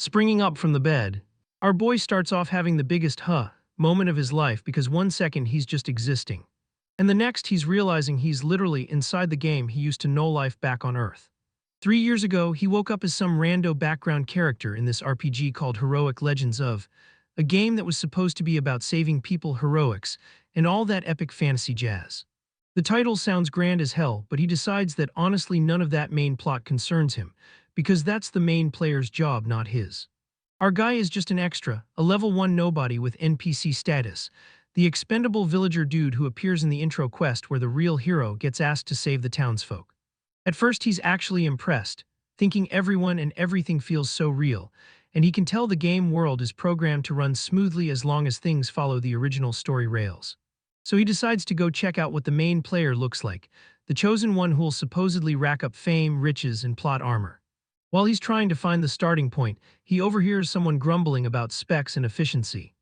Springing up from the bed, our boy starts off having the biggest moment of his life because one second he's just existing. And the next he's realizing he's literally inside the game he used to know life back on Earth. 3 years ago, he woke up as some rando background character in this RPG called Heroic Legends of, a game that was supposed to be about saving people heroics and all that epic fantasy jazz. The title sounds grand as hell, but he decides that honestly none of that main plot concerns him, because that's the main player's job, not his. Our guy is just an extra, a level 1 nobody with NPC status, the expendable villager dude who appears in the intro quest where the real hero gets asked to save the townsfolk. At first he's actually impressed, thinking everyone and everything feels so real, and he can tell the game world is programmed to run smoothly as long as things follow the original story rails. So he decides to go check out what the main player looks like, the chosen one who'll supposedly rack up fame, riches, and plot armor. While he's trying to find the starting point, he overhears someone grumbling about specs and efficiency.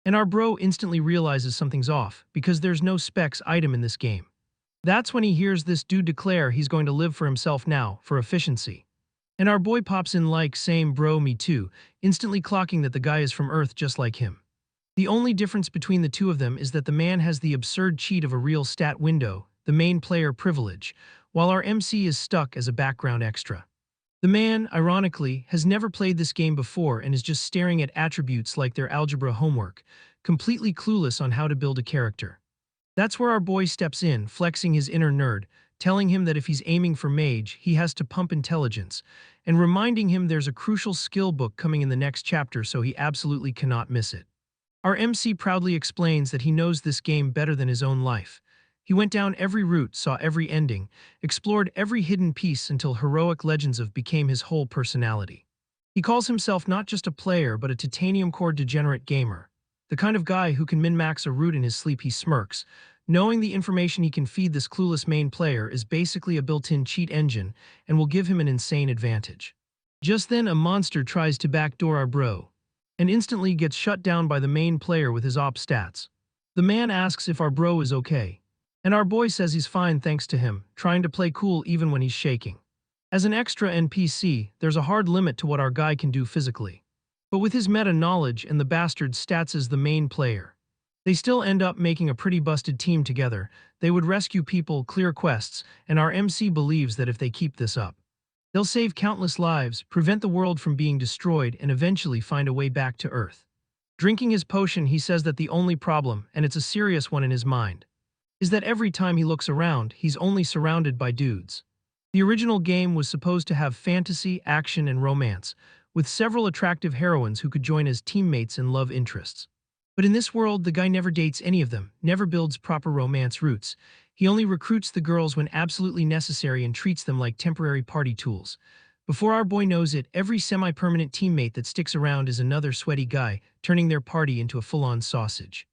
And our bro instantly realizes something's off, because there's no specs item in this game. That's when he hears this dude declare he's going to live for himself now, for efficiency. And our boy pops in like, same bro, me too, instantly clocking that the guy is from Earth just like him. The only difference between the two of them is that the man has the absurd cheat of a real stat window, the main player privilege, while our MC is stuck as a background extra. The man, ironically, has never played this game before and is just staring at attributes like their algebra homework, completely clueless on how to build a character. That's where our boy steps in, flexing his inner nerd, telling him that if he's aiming for mage, he has to pump intelligence, and reminding him there's a crucial skill book coming in the next chapter so he absolutely cannot miss it. Our MC proudly explains that he knows this game better than his own life. He went down every route, saw every ending, explored every hidden piece until Heroic Legends of became his whole personality. He calls himself not just a player but a titanium core degenerate gamer, the kind of guy who can min-max a route in his sleep. He smirks, knowing the information he can feed this clueless main player is basically a built-in cheat engine and will give him an insane advantage. Just then a monster tries to backdoor our bro, and instantly gets shut down by the main player with his op stats. The man asks if our bro is okay, and our boy says he's fine thanks to him, trying to play cool even when he's shaking. As an extra NPC, there's a hard limit to what our guy can do physically. But with his meta knowledge and the bastard stats as the main player, they still end up making a pretty busted team together. They would rescue people, clear quests, and our MC believes that if they keep this up, they'll save countless lives, prevent the world from being destroyed, and eventually find a way back to Earth. Drinking his potion, he says that the only problem, and it's a serious one in his mind, is that every time he looks around, he's only surrounded by dudes. The original game was supposed to have fantasy, action, and romance, with several attractive heroines who could join as teammates and love interests. But in this world, the guy never dates any of them, never builds proper romance routes. He only recruits the girls when absolutely necessary and treats them like temporary party tools. Before our boy knows it, every semi-permanent teammate that sticks around is another sweaty guy, turning their party into a full-on sausage.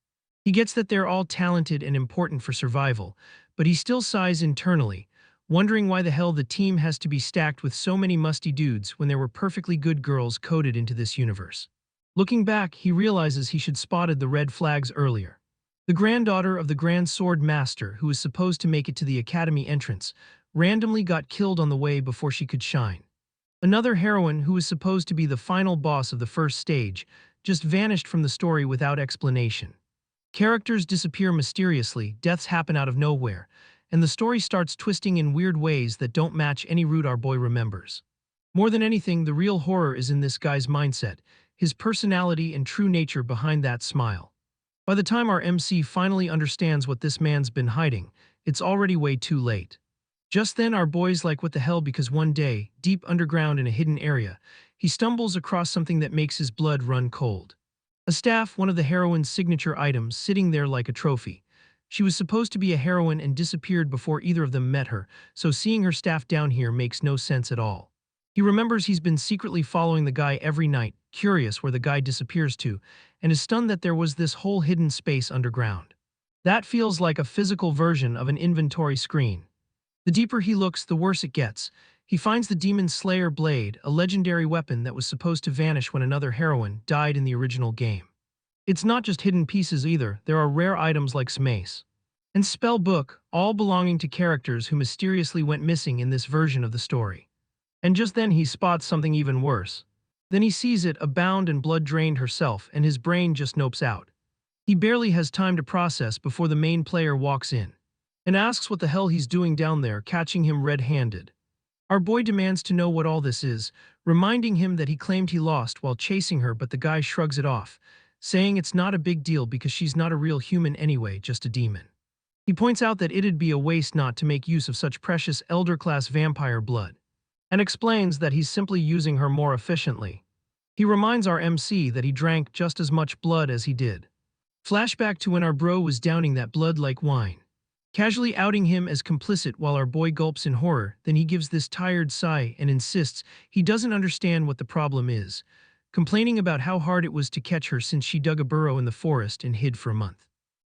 He gets that they're all talented and important for survival, but he still sighs internally, wondering why the hell the team has to be stacked with so many musty dudes when there were perfectly good girls coded into this universe. Looking back, he realizes he should spotted the red flags earlier. The granddaughter of the Grand Sword Master, who was supposed to make it to the academy entrance, randomly got killed on the way before she could shine. Another heroine, who was supposed to be the final boss of the first stage, just vanished from the story without explanation. Characters disappear mysteriously, deaths happen out of nowhere, and the story starts twisting in weird ways that don't match any route our boy remembers. More than anything, the real horror is in this guy's mindset, his personality and true nature behind that smile. By the time our MC finally understands what this man's been hiding, it's already way too late. Just then our boy's like, what the hell, because one day, deep underground in a hidden area, he stumbles across something that makes his blood run cold. A staff, one of the heroine's signature items, sitting there like a trophy. She was supposed to be a heroine and disappeared before either of them met her, so seeing her staff down here makes no sense at all. He remembers he's been secretly following the guy every night, curious where the guy disappears to, and is stunned that there was this whole hidden space underground. That feels like a physical version of an inventory screen. The deeper he looks, the worse it gets. He finds the Demon Slayer blade, a legendary weapon that was supposed to vanish when another heroine died in the original game. It's not just hidden pieces either, there are rare items like mace and spell book, all belonging to characters who mysteriously went missing in this version of the story. And just then he spots something even worse. Then he sees it, a bound and blood-drained herself, and his brain just nopes out. He barely has time to process before the main player walks in and asks what the hell he's doing down there, catching him red-handed. Our boy demands to know what all this is, reminding him that he claimed he lost while chasing her, but the guy shrugs it off, saying it's not a big deal because she's not a real human anyway, just a demon. He points out that it'd be a waste not to make use of such precious elder-class vampire blood, and explains that he's simply using her more efficiently. He reminds our MC that he drank just as much blood as he did. Flashback to when our bro was downing that blood like wine, casually outing him as complicit while our boy gulps in horror. Then he gives this tired sigh and insists he doesn't understand what the problem is, complaining about how hard it was to catch her since she dug a burrow in the forest and hid for a month.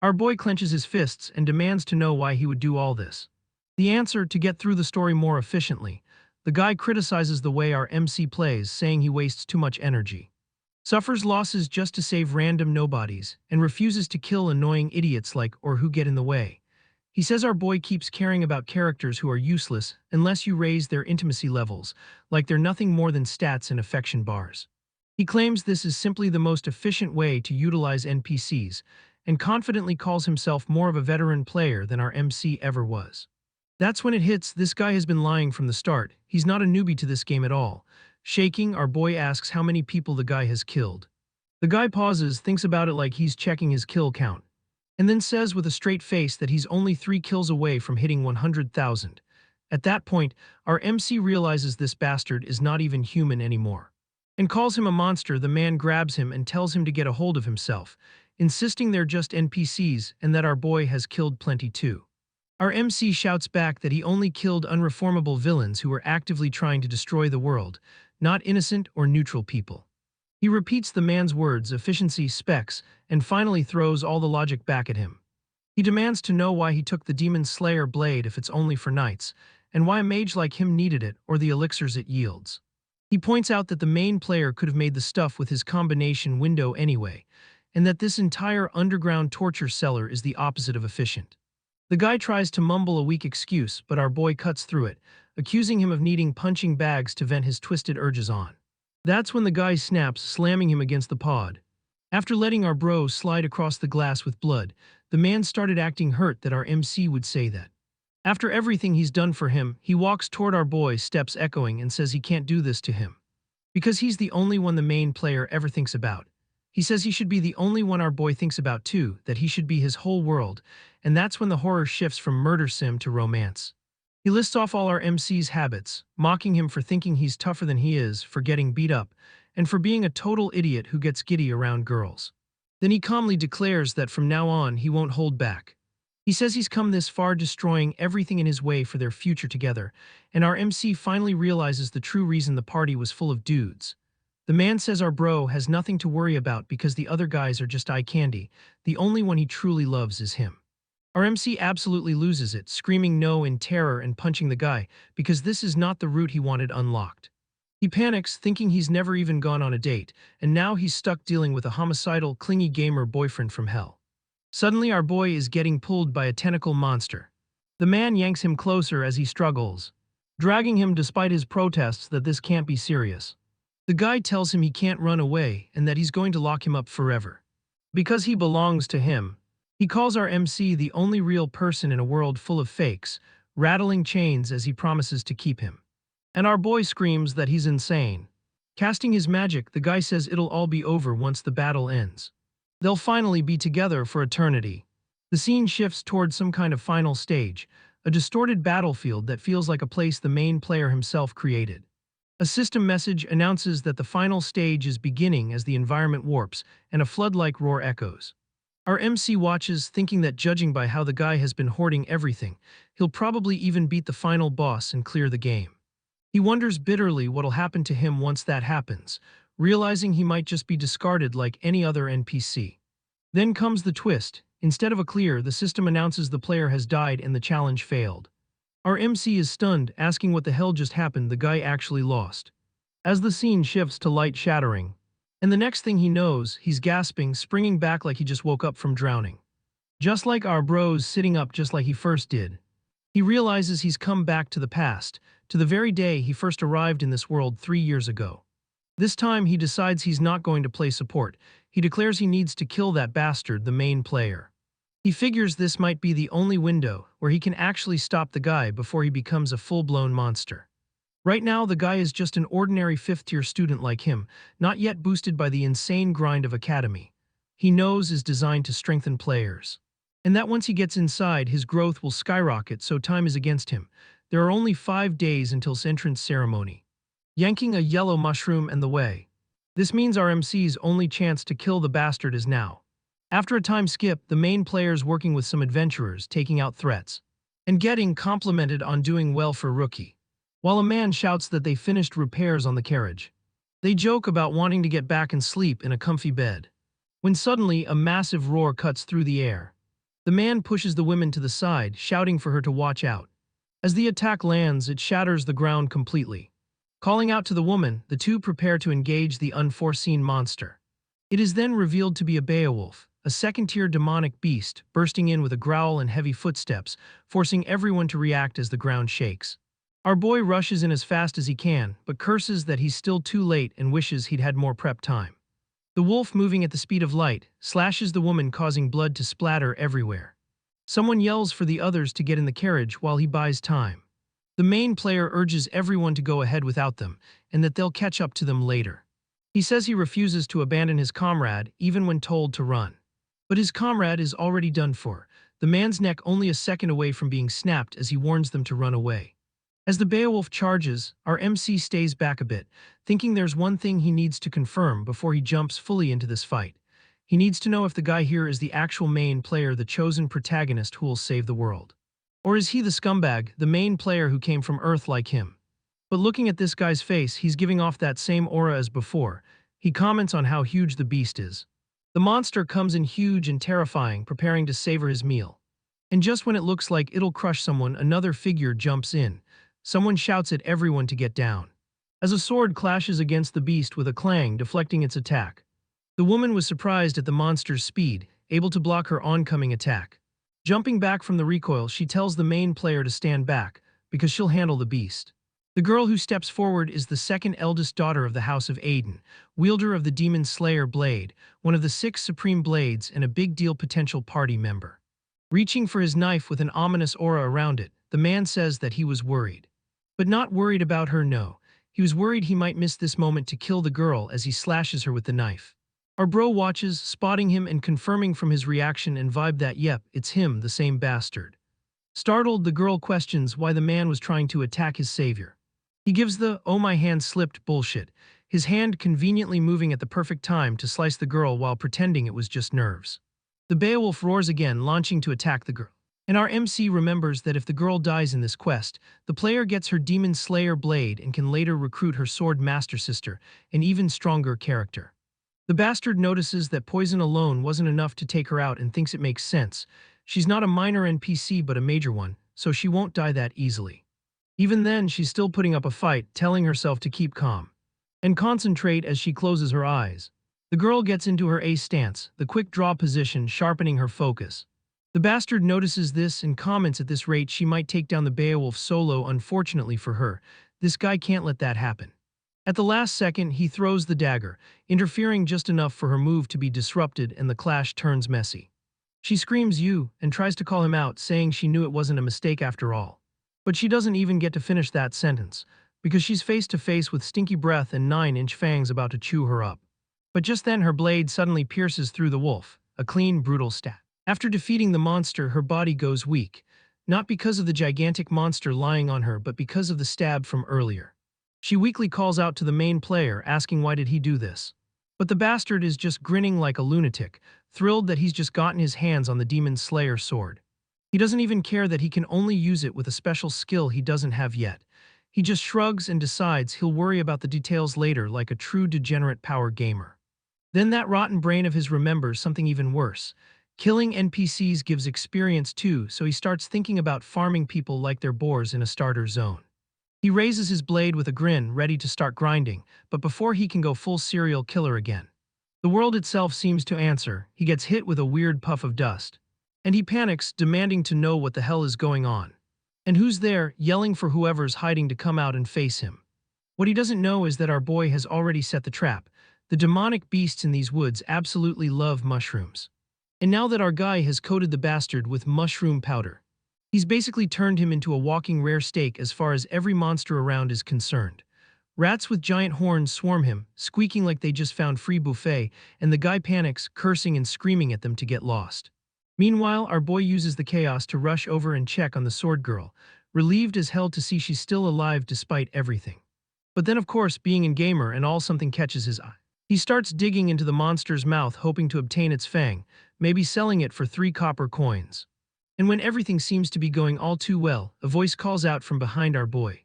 Our boy clenches his fists and demands to know why he would do all this. The answer: to get through the story more efficiently. The guy criticizes the way our MC plays, saying he wastes too much energy, suffers losses just to save random nobodies, and refuses to kill annoying idiots like or who get in the way. He says our boy keeps caring about characters who are useless unless you raise their intimacy levels, like they're nothing more than stats and affection bars. He claims this is simply the most efficient way to utilize NPCs, and confidently calls himself more of a veteran player than our MC ever was. That's when it hits: this guy has been lying from the start. He's not a newbie to this game at all. Shaking, our boy asks how many people the guy has killed. The guy pauses, thinks about it like he's checking his kill count, and then says with a straight face that he's only 3 kills away from hitting 100,000. At that point, our MC realizes this bastard is not even human anymore, and calls him a monster. The man grabs him and tells him to get a hold of himself, insisting they're just NPCs and that our boy has killed plenty too. Our MC shouts back that he only killed unreformable villains who were actively trying to destroy the world, not innocent or neutral people. He repeats the man's words, efficiency, specs, and finally throws all the logic back at him. He demands to know why he took the Demon Slayer blade if it's only for knights, and why a mage like him needed it or the elixirs it yields. He points out that the main player could have made the stuff with his combination window anyway, and that this entire underground torture cellar is the opposite of efficient. The guy tries to mumble a weak excuse, but our boy cuts through it, accusing him of needing punching bags to vent his twisted urges on. That's when the guy snaps, slamming him against the pod. After letting our bro slide across the glass with blood, the man started acting hurt that our MC would say that. After everything he's done for him, he walks toward our boy, steps echoing, and says he can't do this to him, because he's the only one the main player ever thinks about. He says he should be the only one our boy thinks about too, that he should be his whole world, and that's when the horror shifts from murder sim to romance. He lists off all our MC's habits, mocking him for thinking he's tougher than he is, for getting beat up, and for being a total idiot who gets giddy around girls. Then he calmly declares that from now on he won't hold back. He says he's come this far, destroying everything in his way for their future together, and our MC finally realizes the true reason the party was full of dudes. The man says our bro has nothing to worry about because the other guys are just eye candy. The only one he truly loves is him. Our MC absolutely loses it, screaming no in terror and punching the guy, because this is not the route he wanted unlocked. He panics, thinking he's never even gone on a date, and now he's stuck dealing with a homicidal, clingy gamer boyfriend from hell. Suddenly our boy is getting pulled by a tentacle monster. The man yanks him closer as he struggles, dragging him despite his protests that this can't be serious. The guy tells him he can't run away and that he's going to lock him up forever, because he belongs to him. He calls our MC the only real person in a world full of fakes, rattling chains as he promises to keep him. And our boy screams that he's insane. Casting his magic, the guy says it'll all be over once the battle ends. They'll finally be together for eternity. The scene shifts towards some kind of final stage, a distorted battlefield that feels like a place the main player himself created. A system message announces that the final stage is beginning as the environment warps and a flood-like roar echoes. Our MC watches, thinking that judging by how the guy has been hoarding everything, he'll probably even beat the final boss and clear the game. He wonders bitterly what'll happen to him once that happens, realizing he might just be discarded like any other NPC. Then comes the twist. Instead of a clear, the system announces the player has died and the challenge failed. Our MC is stunned, asking what the hell just happened. The guy actually lost. As the scene shifts to light shattering, and the next thing he knows, he's gasping, springing back like he just woke up from drowning. Just like our bros, sitting up just like he first did. He realizes he's come back to the past, to the very day he first arrived in this world 3 years ago. This time, he decides he's not going to play support. He declares he needs to kill that bastard, the main player. He figures this might be the only window where he can actually stop the guy before he becomes a full-blown monster. Right now, the guy is just an ordinary fifth-tier student like him, not yet boosted by the insane grind of Academy. He knows is designed to strengthen players. And that once he gets inside, his growth will skyrocket, so time is against him. There are only 5 days until his entrance ceremony. Yanking a yellow mushroom and the way. This means our MC's only chance to kill the bastard is now. After a time skip, the main player's working with some adventurers, taking out threats. And getting complimented on doing well for rookie. While a man shouts that they finished repairs on the carriage. They joke about wanting to get back and sleep in a comfy bed. When suddenly, a massive roar cuts through the air. The man pushes the women to the side, shouting for her to watch out. As the attack lands, it shatters the ground completely. Calling out to the woman, the two prepare to engage the unforeseen monster. It is then revealed to be a Beowulf, a second-tier demonic beast, bursting in with a growl and heavy footsteps, forcing everyone to react as the ground shakes. Our boy rushes in as fast as he can, but curses that he's still too late and wishes he'd had more prep time. The wolf, moving at the speed of light, slashes the woman, causing blood to splatter everywhere. Someone yells for the others to get in the carriage while he buys time. The main player urges everyone to go ahead without them, and that they'll catch up to them later. He says he refuses to abandon his comrade, even when told to run. But his comrade is already done for, the man's neck only a second away from being snapped as he warns them to run away. As the Beowulf charges, our MC stays back a bit, thinking there's one thing he needs to confirm before he jumps fully into this fight. He needs to know if the guy here is the actual main player, the chosen protagonist who will save the world. Or is he the scumbag, the main player who came from Earth like him? But looking at this guy's face, he's giving off that same aura as before. He comments on how huge the beast is. The monster comes in huge and terrifying, preparing to savor his meal. And just when it looks like it'll crush someone, another figure jumps in. Someone shouts at everyone to get down. As a sword clashes against the beast with a clang, deflecting its attack. The woman was surprised at the monster's speed, able to block her oncoming attack. Jumping back from the recoil, she tells the main player to stand back, because she'll handle the beast. The girl who steps forward is the second eldest daughter of the House of Aiden, wielder of the Demon Slayer blade, one of the 6 supreme blades and a big deal potential party member. Reaching for his knife with an ominous aura around it, the man says that he was worried. But not worried about her, no. He was worried he might miss this moment to kill the girl as he slashes her with the knife. Our bro watches, spotting him and confirming from his reaction and vibe that yep, it's him, the same bastard. Startled, the girl questions why the man was trying to attack his savior. He gives the "oh my hand slipped" bullshit, his hand conveniently moving at the perfect time to slice the girl while pretending it was just nerves. The Beowulf roars again, launching to attack the girl. And our MC remembers that if the girl dies in this quest, the player gets her Demon Slayer blade and can later recruit her Sword Master sister, an even stronger character. The bastard notices that poison alone wasn't enough to take her out and thinks it makes sense. She's not a minor NPC but a major one, so she won't die that easily. Even then, she's still putting up a fight, telling herself to keep calm and concentrate as she closes her eyes. The girl gets into her A stance, the quick draw position sharpening her focus. The bastard notices this and comments at this rate she might take down the Beowulf solo. Unfortunately for her, this guy can't let that happen. At the last second, he throws the dagger, interfering just enough for her move to be disrupted and the clash turns messy. She screams "you" and tries to call him out, saying she knew it wasn't a mistake after all. But she doesn't even get to finish that sentence, because she's face to face with stinky breath and 9-inch fangs about to chew her up. But just then her blade suddenly pierces through the wolf, a clean, brutal stab. After defeating the monster, her body goes weak, not because of the gigantic monster lying on her but because of the stab from earlier. She weakly calls out to the main player, asking why did he do this. But the bastard is just grinning like a lunatic, thrilled that he's just gotten his hands on the Demon Slayer sword. He doesn't even care that he can only use it with a special skill he doesn't have yet. He just shrugs and decides he'll worry about the details later like a true degenerate power gamer. Then that rotten brain of his remembers something even worse. Killing NPCs gives experience too, so he starts thinking about farming people like they're boars in a starter zone. He raises his blade with a grin, ready to start grinding, but before he can go full serial killer again. The world itself seems to answer. He gets hit with a weird puff of dust. And he panics, demanding to know what the hell is going on. And who's there, yelling for whoever's hiding to come out and face him. What he doesn't know is that our boy has already set the trap. The demonic beasts in these woods absolutely love mushrooms. And now that our guy has coated the bastard with mushroom powder, he's basically turned him into a walking rare steak as far as every monster around is concerned. Rats with giant horns swarm him, squeaking like they just found free buffet, and the guy panics, cursing and screaming at them to get lost. Meanwhile, our boy uses the chaos to rush over and check on the sword girl, relieved as hell to see she's still alive despite everything. But then of course, being a gamer and all, something catches his eye. He starts digging into the monster's mouth hoping to obtain its fang, maybe selling it for 3 copper coins. And when everything seems to be going all too well, a voice calls out from behind our boy.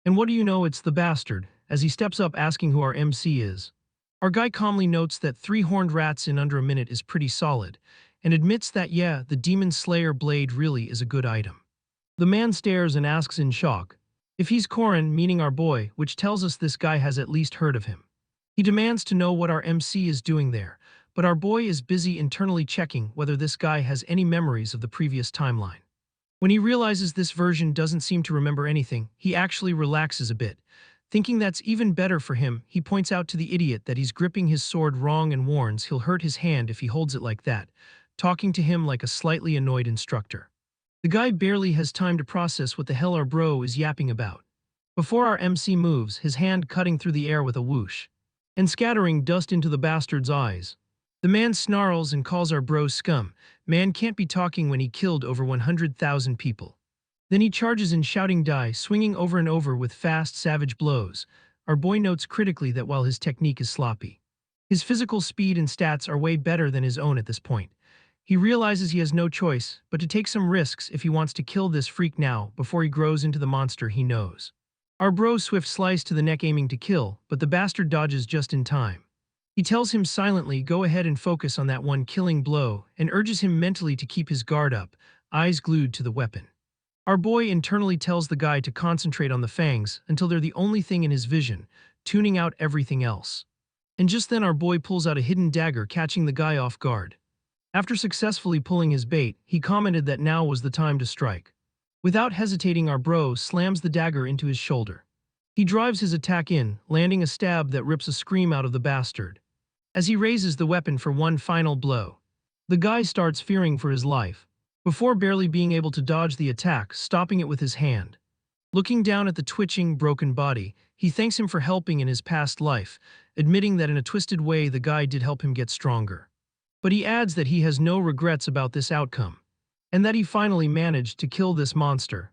And what do you know, it's the bastard, as he steps up asking who our MC is. Our guy calmly notes that 3 horned rats in under a minute is pretty solid, and admits that yeah, the Demon Slayer blade really is a good item. The man stares and asks in shock if he's Korin, meaning our boy, which tells us this guy has at least heard of him. He demands to know what our MC is doing there, but our boy is busy internally checking whether this guy has any memories of the previous timeline. When he realizes this version doesn't seem to remember anything, he actually relaxes a bit. Thinking that's even better for him, he points out to the idiot that he's gripping his sword wrong and warns he'll hurt his hand if he holds it like that, talking to him like a slightly annoyed instructor. The guy barely has time to process what the hell our bro is yapping about. Before our MC moves, his hand cutting through the air with a whoosh, and scattering dust into the bastard's eyes. The man snarls and calls our bro scum. Man can't be talking when he killed over 100,000 people. Then he charges in shouting die, swinging over and over with fast, savage blows. Our boy notes critically that while his technique is sloppy, his physical speed and stats are way better than his own at this point. He realizes he has no choice but to take some risks if he wants to kill this freak now before he grows into the monster he knows. Our bro swift slice to the neck aiming to kill, but the bastard dodges just in time. He tells him silently go ahead and focus on that one killing blow and urges him mentally to keep his guard up, eyes glued to the weapon. Our boy internally tells the guy to concentrate on the fangs until they're the only thing in his vision, tuning out everything else. And just then our boy pulls out a hidden dagger, catching the guy off guard. After successfully pulling his bait, he commented that now was the time to strike. Without hesitating, our bro slams the dagger into his shoulder. He drives his attack in, landing a stab that rips a scream out of the bastard. As he raises the weapon for one final blow, the guy starts fearing for his life, before barely being able to dodge the attack, stopping it with his hand. Looking down at the twitching, broken body, he thanks him for helping in his past life, admitting that in a twisted way the guy did help him get stronger. But he adds that he has no regrets about this outcome, and that he finally managed to kill this monster.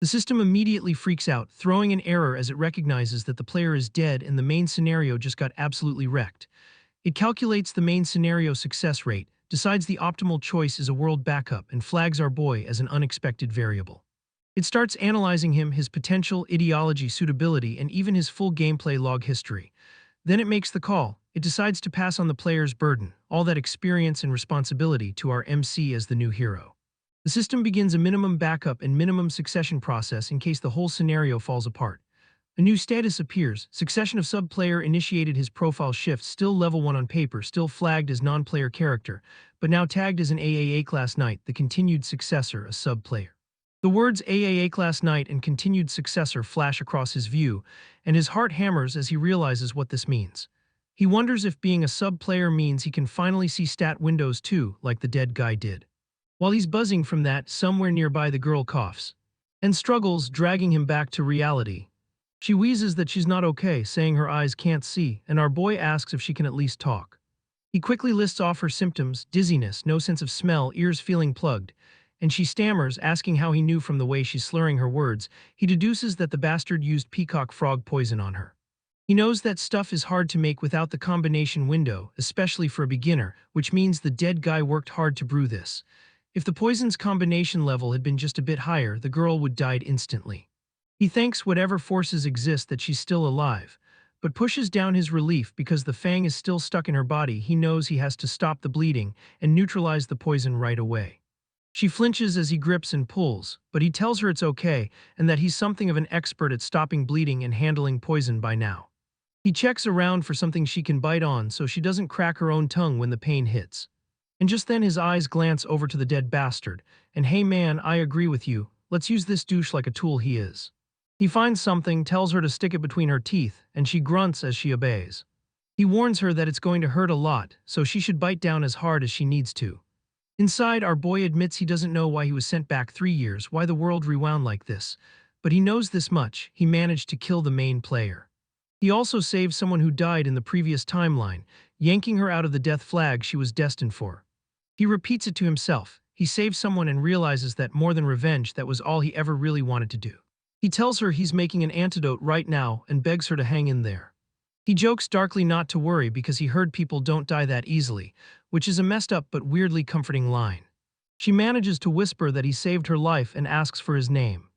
The system immediately freaks out, throwing an error as it recognizes that the player is dead and the main scenario just got absolutely wrecked. It calculates the main scenario success rate, decides the optimal choice is a world backup, and flags our boy as an unexpected variable. It starts analyzing him, his potential, ideology, suitability, and even his full gameplay log history. Then it makes the call. It decides to pass on the player's burden, all that experience and responsibility, to our MC as the new hero. The system begins a minimum backup and minimum succession process in case the whole scenario falls apart. A new status appears. Succession of sub-player initiated. His profile shifts, still level 1 on paper, still flagged as non-player character, but now tagged as an AAA class knight, the continued successor, a sub-player. The words AAA class knight and continued successor flash across his view, and his heart hammers as he realizes what this means. He wonders if being a sub-player means he can finally see stat windows too, like the dead guy did. While he's buzzing from that, somewhere nearby the girl coughs and struggles, dragging him back to reality. She wheezes that she's not okay, saying her eyes can't see, and our boy asks if she can at least talk. He quickly lists off her symptoms: dizziness, no sense of smell, ears feeling plugged, and she stammers, asking how he knew from the way she's slurring her words. He deduces that the bastard used peacock frog poison on her. He knows that stuff is hard to make without the combination window, especially for a beginner, which means the dead guy worked hard to brew this. If the poison's combination level had been just a bit higher, the girl would died instantly. He thanks whatever forces exist that she's still alive, but pushes down his relief because the fang is still stuck in her body. He knows he has to stop the bleeding and neutralize the poison right away. She flinches as he grips and pulls, but he tells her it's okay and that he's something of an expert at stopping bleeding and handling poison by now. He checks around for something she can bite on so she doesn't crack her own tongue when the pain hits. And just then his eyes glance over to the dead bastard, and hey man, I agree with you, let's use this douche like a tool he is. He finds something, tells her to stick it between her teeth, and she grunts as she obeys. He warns her that it's going to hurt a lot, so she should bite down as hard as she needs to. Inside, our boy admits he doesn't know why he was sent back 3 years, why the world rewound like this. But he knows this much: he managed to kill the main player. He also saved someone who died in the previous timeline, yanking her out of the death flag she was destined for. He repeats it to himself. He saved someone and realizes that more than revenge, that was all he ever really wanted to do. He tells her he's making an antidote right now and begs her to hang in there. He jokes darkly not to worry because he heard people don't die that easily, which is a messed up but weirdly comforting line. She manages to whisper that he saved her life and asks for his name.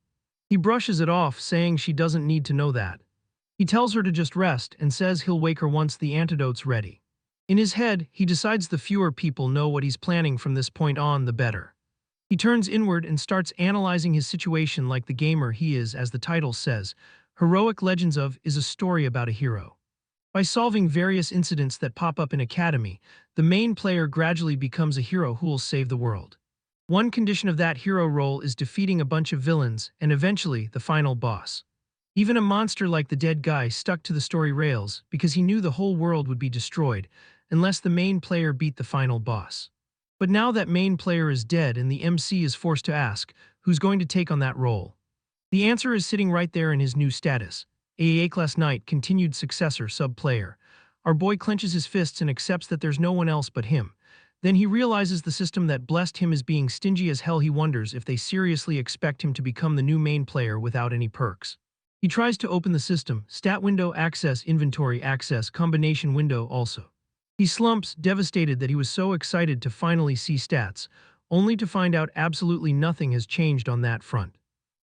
He brushes it off, saying she doesn't need to know that. He tells her to just rest and says he'll wake her once the antidote's ready. In his head, he decides the fewer people know what he's planning from this point on, the better. He turns inward and starts analyzing his situation like the gamer he is. As the title says, Heroic Legends of is a story about a hero. By solving various incidents that pop up in Academy, the main player gradually becomes a hero who will save the world. One condition of that hero role is defeating a bunch of villains and eventually the final boss. Even a monster like the dead guy stuck to the story rails because he knew the whole world would be destroyed unless the main player beat the final boss. But now that main player is dead and the MC is forced to ask, who's going to take on that role? The answer is sitting right there in his new status. A-class knight, continued successor, sub-player. Our boy clenches his fists and accepts that there's no one else but him. Then he realizes the system that blessed him is being stingy as hell. He wonders if they seriously expect him to become the new main player without any perks. He tries to open the system, stat window access, inventory access, combination window also. He slumps, devastated that he was so excited to finally see stats, only to find out absolutely nothing has changed on that front.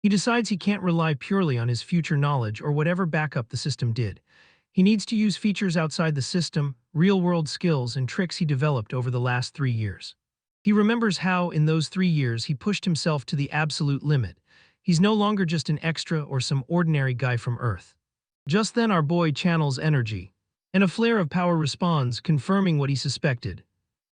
He decides he can't rely purely on his future knowledge or whatever backup the system did. He needs to use features outside the system, real-world skills and tricks he developed over the last 3 years. He remembers how, in those 3 years, he pushed himself to the absolute limit. He's no longer just an extra or some ordinary guy from Earth. Just then our boy channels energy, and a flare of power responds, confirming what he suspected.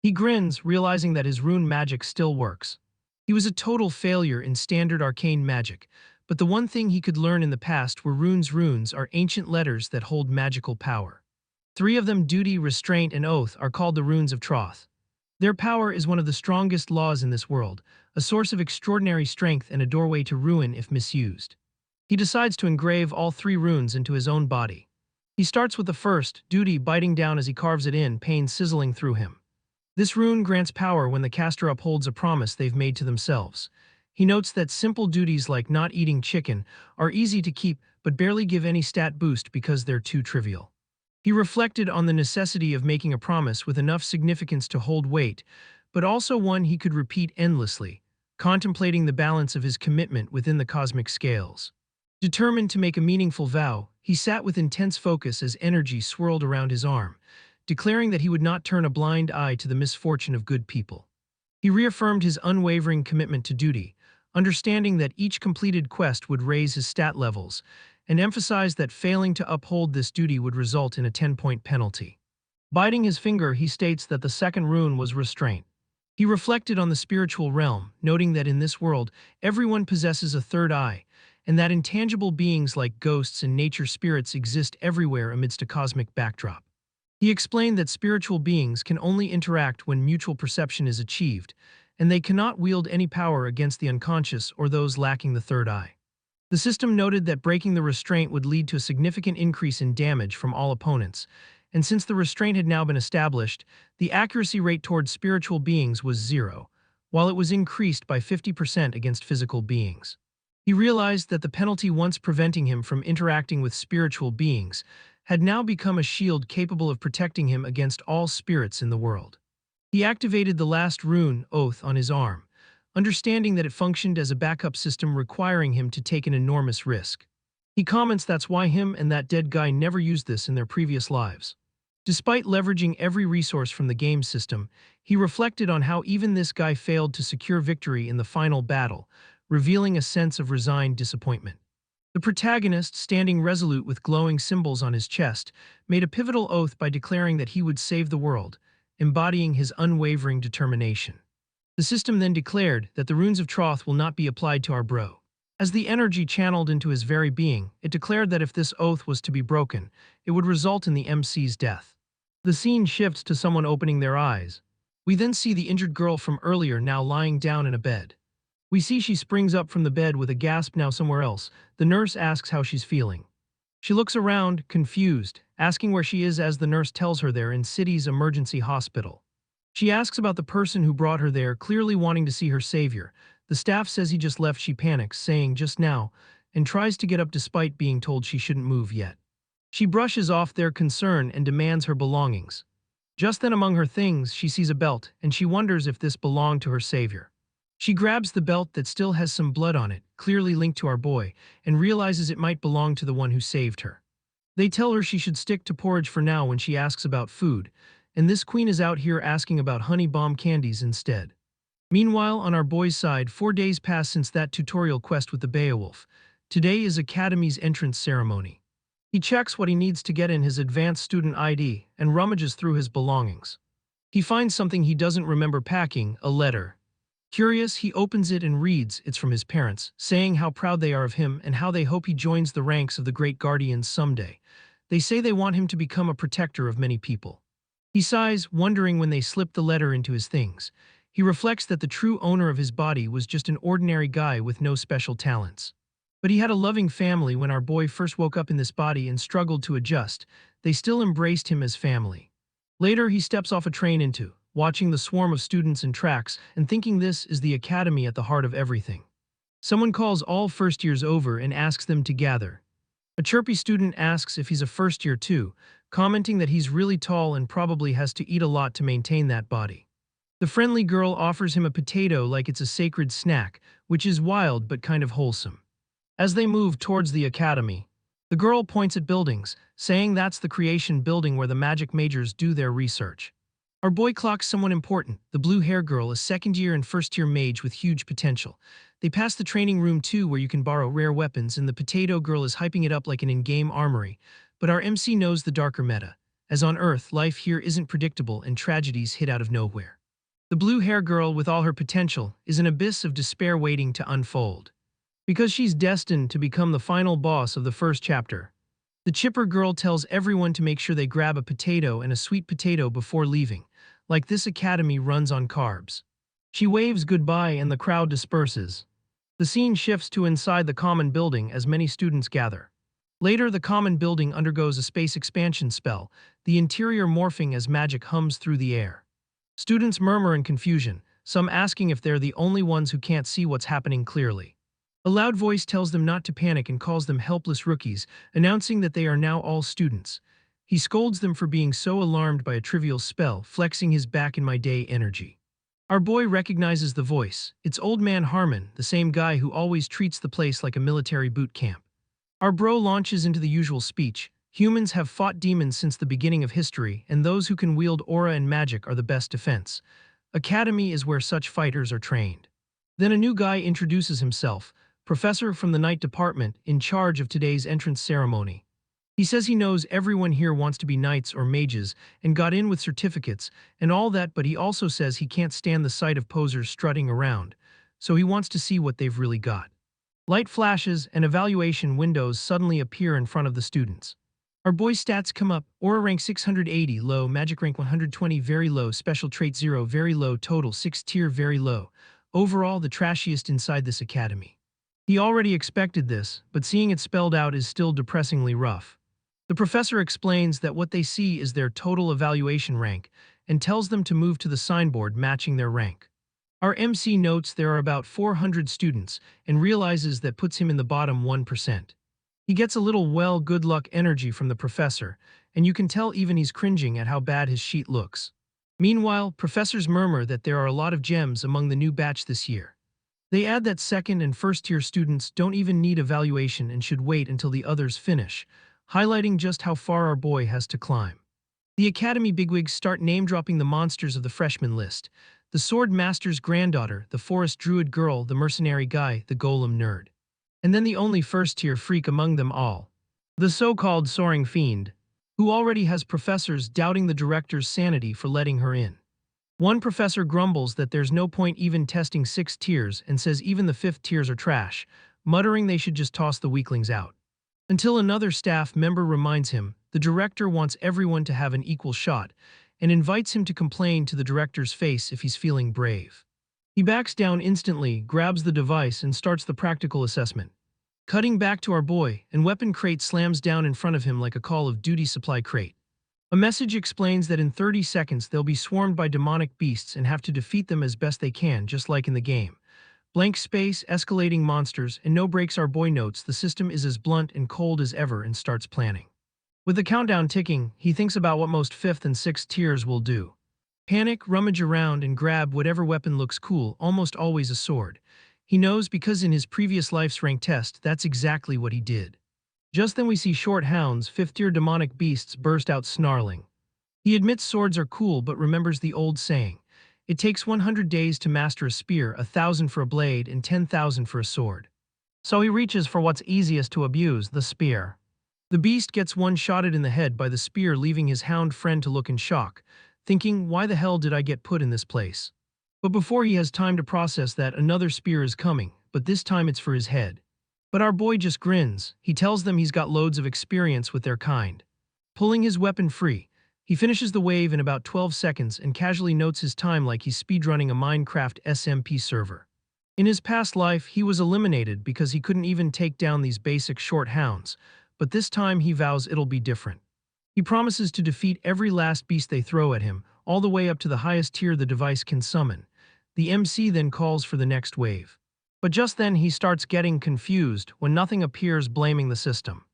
He grins, realizing that his rune magic still works. He was a total failure in standard arcane magic, but the one thing he could learn in the past were runes. Runes are ancient letters that hold magical power. 3 of them, duty, restraint, and oath, are called the runes of Troth. Their power is one of the strongest laws in this world, a source of extraordinary strength and a doorway to ruin if misused. He decides to engrave all 3 runes into his own body. He starts with the first, duty, biting down as he carves it in, pain sizzling through him. This rune grants power when the caster upholds a promise they've made to themselves. He notes that simple duties like not eating chicken are easy to keep but barely give any stat boost because they're too trivial. He reflected on the necessity of making a promise with enough significance to hold weight, but also one he could repeat endlessly, contemplating the balance of his commitment within the cosmic scales. Determined to make a meaningful vow, he sat with intense focus as energy swirled around his arm, declaring that he would not turn a blind eye to the misfortune of good people. He reaffirmed his unwavering commitment to duty, understanding that each completed quest would raise his stat levels, and emphasized that failing to uphold this duty would result in a 10-point penalty. Biting his finger, he states that the second rune was restraint. He reflected on the spiritual realm, noting that in this world, everyone possesses a third eye, and that intangible beings like ghosts and nature spirits exist everywhere amidst a cosmic backdrop. He explained that spiritual beings can only interact when mutual perception is achieved, and they cannot wield any power against the unconscious or those lacking the third eye. The system noted that breaking the restraint would lead to a significant increase in damage from all opponents, and since the restraint had now been established, the accuracy rate towards spiritual beings was 0, while it was increased by 50% against physical beings. He realized that the penalty once preventing him from interacting with spiritual beings had now become a shield capable of protecting him against all spirits in the world. He activated the last rune, Oath, on his arm, understanding that it functioned as a backup system requiring him to take an enormous risk. He comments that's why him and that dead guy never used this in their previous lives. Despite leveraging every resource from the game system, he reflected on how even this guy failed to secure victory in the final battle, revealing a sense of resigned disappointment. The protagonist, standing resolute with glowing symbols on his chest, made a pivotal oath by declaring that he would save the world, embodying his unwavering determination. The system then declared that the runes of Troth will not be applied to our bro. As the energy channeled into his very being, it declared that if this oath was to be broken, it would result in the MC's death. The scene shifts to someone opening their eyes. We then see the injured girl from earlier now lying down in a bed. We see she springs up from the bed with a gasp now somewhere else. The nurse asks how she's feeling. She looks around, confused, asking where she is as the nurse tells her they're in city's emergency hospital. She asks about the person who brought her there, clearly wanting to see her savior. The staff says he just left. She panics, saying just now, and tries to get up despite being told she shouldn't move yet. She brushes off their concern and demands her belongings. Just then among her things, she sees a belt, and she wonders if this belonged to her savior. She grabs the belt that still has some blood on it, clearly linked to our boy, and realizes it might belong to the one who saved her. They tell her she should stick to porridge for now when she asks about food, and this queen is out here asking about honey bomb candies instead. Meanwhile, on our boy's side, 4 days pass since that tutorial quest with the Beowulf. Today is Academy's entrance ceremony. He checks what he needs to get in his advanced student ID and rummages through his belongings. He finds something he doesn't remember packing, a letter. Curious, he opens it and reads. It's from his parents, saying how proud they are of him and how they hope he joins the ranks of the great guardians someday. They say they want him to become a protector of many people. He sighs, wondering when they slipped the letter into his things. He reflects that the true owner of his body was just an ordinary guy with no special talents. But he had a loving family. When our boy first woke up in this body and struggled to adjust, they still embraced him as family. Later, he steps off a train into, watching the swarm of students and tracks and thinking this is the academy at the heart of everything. Someone calls all first years over and asks them to gather. A chirpy student asks if he's a first year too, commenting that he's really tall and probably has to eat a lot to maintain that body. The friendly girl offers him a potato like it's a sacred snack, which is wild but kind of wholesome. As they move towards the academy, the girl points at buildings, saying that's the creation building where the magic majors do their research. Our boy clocks someone important, the blue-hair girl, a second-year and first-year mage with huge potential. They pass the training room too, where you can borrow rare weapons, and the potato girl is hyping it up like an in-game armory. But our MC knows the darker meta. As on Earth, life here isn't predictable and tragedies hit out of nowhere. The blue-hair girl, with all her potential, is an abyss of despair waiting to unfold. Because she's destined to become the final boss of the first chapter. The chipper girl tells everyone to make sure they grab a potato and a sweet potato before leaving, like this academy runs on carbs. She waves goodbye and the crowd disperses. The scene shifts to inside the common building as many students gather. Later, the common building undergoes a space expansion spell, the interior morphing as magic hums through the air. Students murmur in confusion, some asking if they're the only ones who can't see what's happening clearly. A loud voice tells them not to panic and calls them helpless rookies, announcing that they are now all students. He scolds them for being so alarmed by a trivial spell, flexing his back-in-my-day energy. Our boy recognizes the voice. It's old man Harem, the same guy who always treats the place like a military boot camp. Our bro launches into the usual speech. Humans have fought demons since the beginning of history, and those who can wield aura and magic are the best defense. Academy is where such fighters are trained. Then a new guy introduces himself, professor from the night department, in charge of today's entrance ceremony. He says he knows everyone here wants to be knights or mages and got in with certificates and all that, but he also says he can't stand the sight of posers strutting around, so he wants to see what they've really got. Light flashes and evaluation windows suddenly appear in front of the students. Our boy's stats come up: aura rank 680 low, magic rank 120 very low, special trait 0 very low, total 6 tier very low. Overall, the trashiest inside this academy. He already expected this, but seeing it spelled out is still depressingly rough. The professor explains that what they see is their total evaluation rank and tells them to move to the signboard matching their rank. Our MC notes there are about 400 students and realizes that puts him in the bottom 1%. He gets a little good luck energy from the professor, and you can tell even he's cringing at how bad his sheet looks. Meanwhile, professors murmur that there are a lot of gems among the new batch this year. They add that second and first-tier students don't even need evaluation and should wait until the others finish, highlighting just how far our boy has to climb. The academy bigwigs start name-dropping the monsters of the freshman list: the sword master's granddaughter, the forest druid girl, the mercenary guy, the golem nerd. And then the only first-tier freak among them all, the so-called soaring fiend, who already has professors doubting the director's sanity for letting her in. One professor grumbles that there's no point even testing 6 tiers and says even the 5th tiers are trash, muttering they should just toss the weaklings out. Until another staff member reminds him the director wants everyone to have an equal shot and invites him to complain to the director's face if he's feeling brave. He backs down instantly, grabs the device, and starts the practical assessment. Cutting back to our boy, and weapon crate slams down in front of him like a Call of Duty supply crate. A message explains that in 30 seconds they'll be swarmed by demonic beasts and have to defeat them as best they can, just like in the game. Blank space, escalating monsters, and no breaks. Our boy notes the system is as blunt and cold as ever and starts planning. With the countdown ticking, he thinks about what most 5th and 6th tiers will do. Panic, rummage around, and grab whatever weapon looks cool, almost always a sword. He knows because in his previous life's rank test, that's exactly what he did. Just then we see short hounds, 5th-tier demonic beasts burst out snarling. He admits swords are cool but remembers the old saying. It takes 100 days to master a spear, 1,000 for a blade, and 10,000 for a sword. So he reaches for what's easiest to abuse, the spear. The beast gets one-shotted in the head by the spear, leaving his hound friend to look in shock, thinking, why the hell did I get put in this place? But before he has time to process that, another spear is coming, but this time it's for his head. But our boy just grins. He tells them he's got loads of experience with their kind. Pulling his weapon free, he finishes the wave in about 12 seconds and casually notes his time like he's speedrunning a Minecraft SMP server. In his past life, he was eliminated because he couldn't even take down these basic short hounds, but this time he vows it'll be different. He promises to defeat every last beast they throw at him, all the way up to the highest tier the device can summon. The MC then calls for the next wave. But just then he starts getting confused when nothing appears, blaming the system.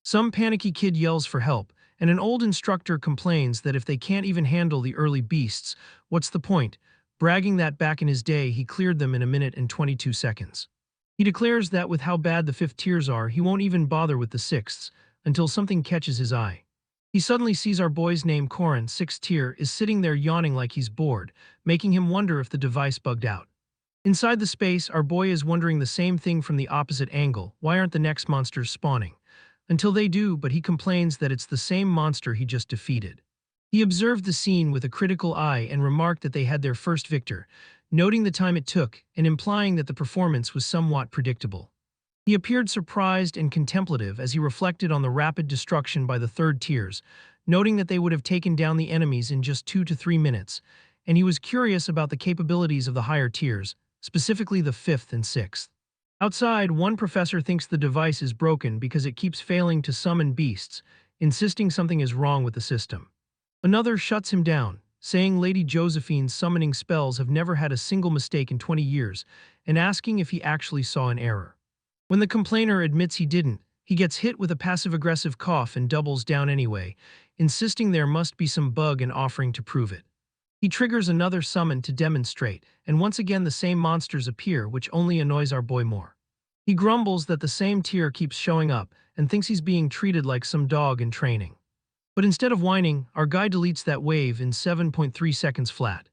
Some panicky kid yells for help, and an old instructor complains that if they can't even handle the early beasts, what's the point, bragging that back in his day he cleared them in 1 minute and 22 seconds. He declares that with how bad the 5th tiers are, he won't even bother with the 6ths, until something catches his eye. He suddenly sees our boy's name, Korin, 6th tier, is sitting there yawning like he's bored, making him wonder if the device bugged out. Inside the space, our boy is wondering the same thing from the opposite angle. Why aren't the next monsters spawning? Until they do, but he complains that it's the same monster he just defeated. He observed the scene with a critical eye and remarked that they had their first victor, noting the time it took and implying that the performance was somewhat predictable. He appeared surprised and contemplative as he reflected on the rapid destruction by the 3rd tiers, noting that they would have taken down the enemies in just 2 to 3 minutes, and he was curious about the capabilities of the higher tiers, specifically the 5th and 6th. Outside, one professor thinks the device is broken because it keeps failing to summon beasts, insisting something is wrong with the system. Another shuts him down, saying Lady Josephine's summoning spells have never had a single mistake in 20 years, and asking if he actually saw an error. When the complainer admits he didn't, he gets hit with a passive-aggressive cough and doubles down anyway, insisting there must be some bug and offering to prove it. He triggers another summon to demonstrate, and once again the same monsters appear, which only annoys our boy more. He grumbles that the same tier keeps showing up and thinks he's being treated like some dog in training. But instead of whining, our guy deletes that wave in 7.3 seconds flat.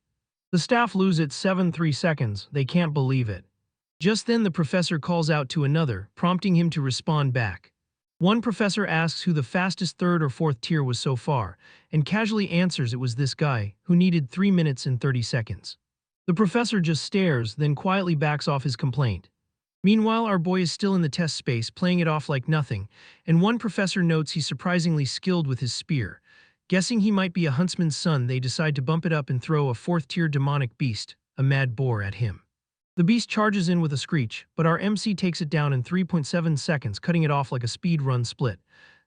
The staff lose it 7.3 seconds, they can't believe it. Just then the professor calls out to another, prompting him to respond back. One professor asks who the fastest 3rd or 4th tier was so far, and casually answers it was this guy, who needed 3 minutes and 30 seconds. The professor just stares, then quietly backs off his complaint. Meanwhile, our boy is still in the test space, playing it off like nothing, and one professor notes he's surprisingly skilled with his spear. Guessing he might be a huntsman's son, they decide to bump it up and throw a 4th tier demonic beast, a mad boar, at him. The beast charges in with a screech, but our MC takes it down in 3.7 seconds, cutting it off like a speed run split.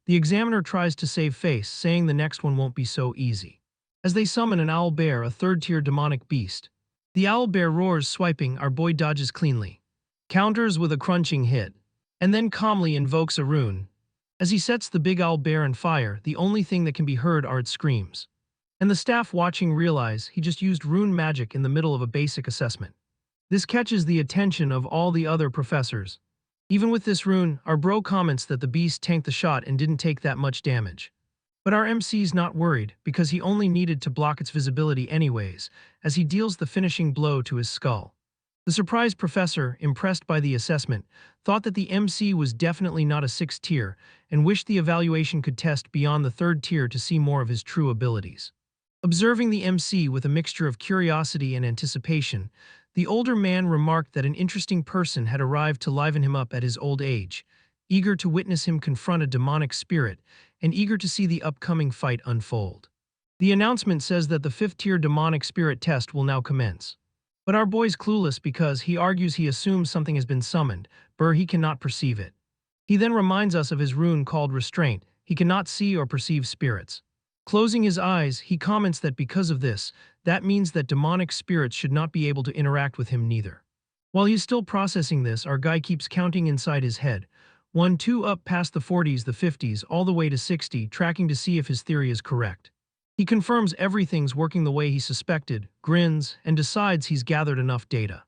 The examiner tries to save face, saying the next one won't be so easy. As they summon an owl bear, a 3rd tier demonic beast. The owl bear roars, swiping, our boy dodges cleanly, counters with a crunching hit, and then calmly invokes a rune. As he sets the big owl bear on fire, the only thing that can be heard are its screams. And the staff watching realize he just used rune magic in the middle of a basic assessment. This catches the attention of all the other professors. Even with this rune, our bro comments that the beast tanked the shot and didn't take that much damage. But our MC's not worried, because he only needed to block its visibility anyways, as he deals the finishing blow to his skull. The surprised professor, impressed by the assessment, thought that the MC was definitely not a 6th tier, and wished the evaluation could test beyond the 3rd tier to see more of his true abilities. Observing the MC with a mixture of curiosity and anticipation, The older man remarked that an interesting person had arrived to liven him up at his old age, eager to witness him confront a demonic spirit and eager to see the upcoming fight unfold. The announcement says that the fifth-tier demonic spirit test will now commence. But our boy's clueless because he argues he assumes something has been summoned, but he cannot perceive it. He then reminds us of his rune called restraint. He cannot see or perceive spirits. Closing his eyes, he comments that because of this, that means that demonic spirits should not be able to interact with him neither. While he's still processing this, our guy keeps counting inside his head. 1, 2 up past the 40s, the 50s, all the way to 60, tracking to see if his theory is correct. He confirms everything's working the way he suspected, grins, and decides he's gathered enough data.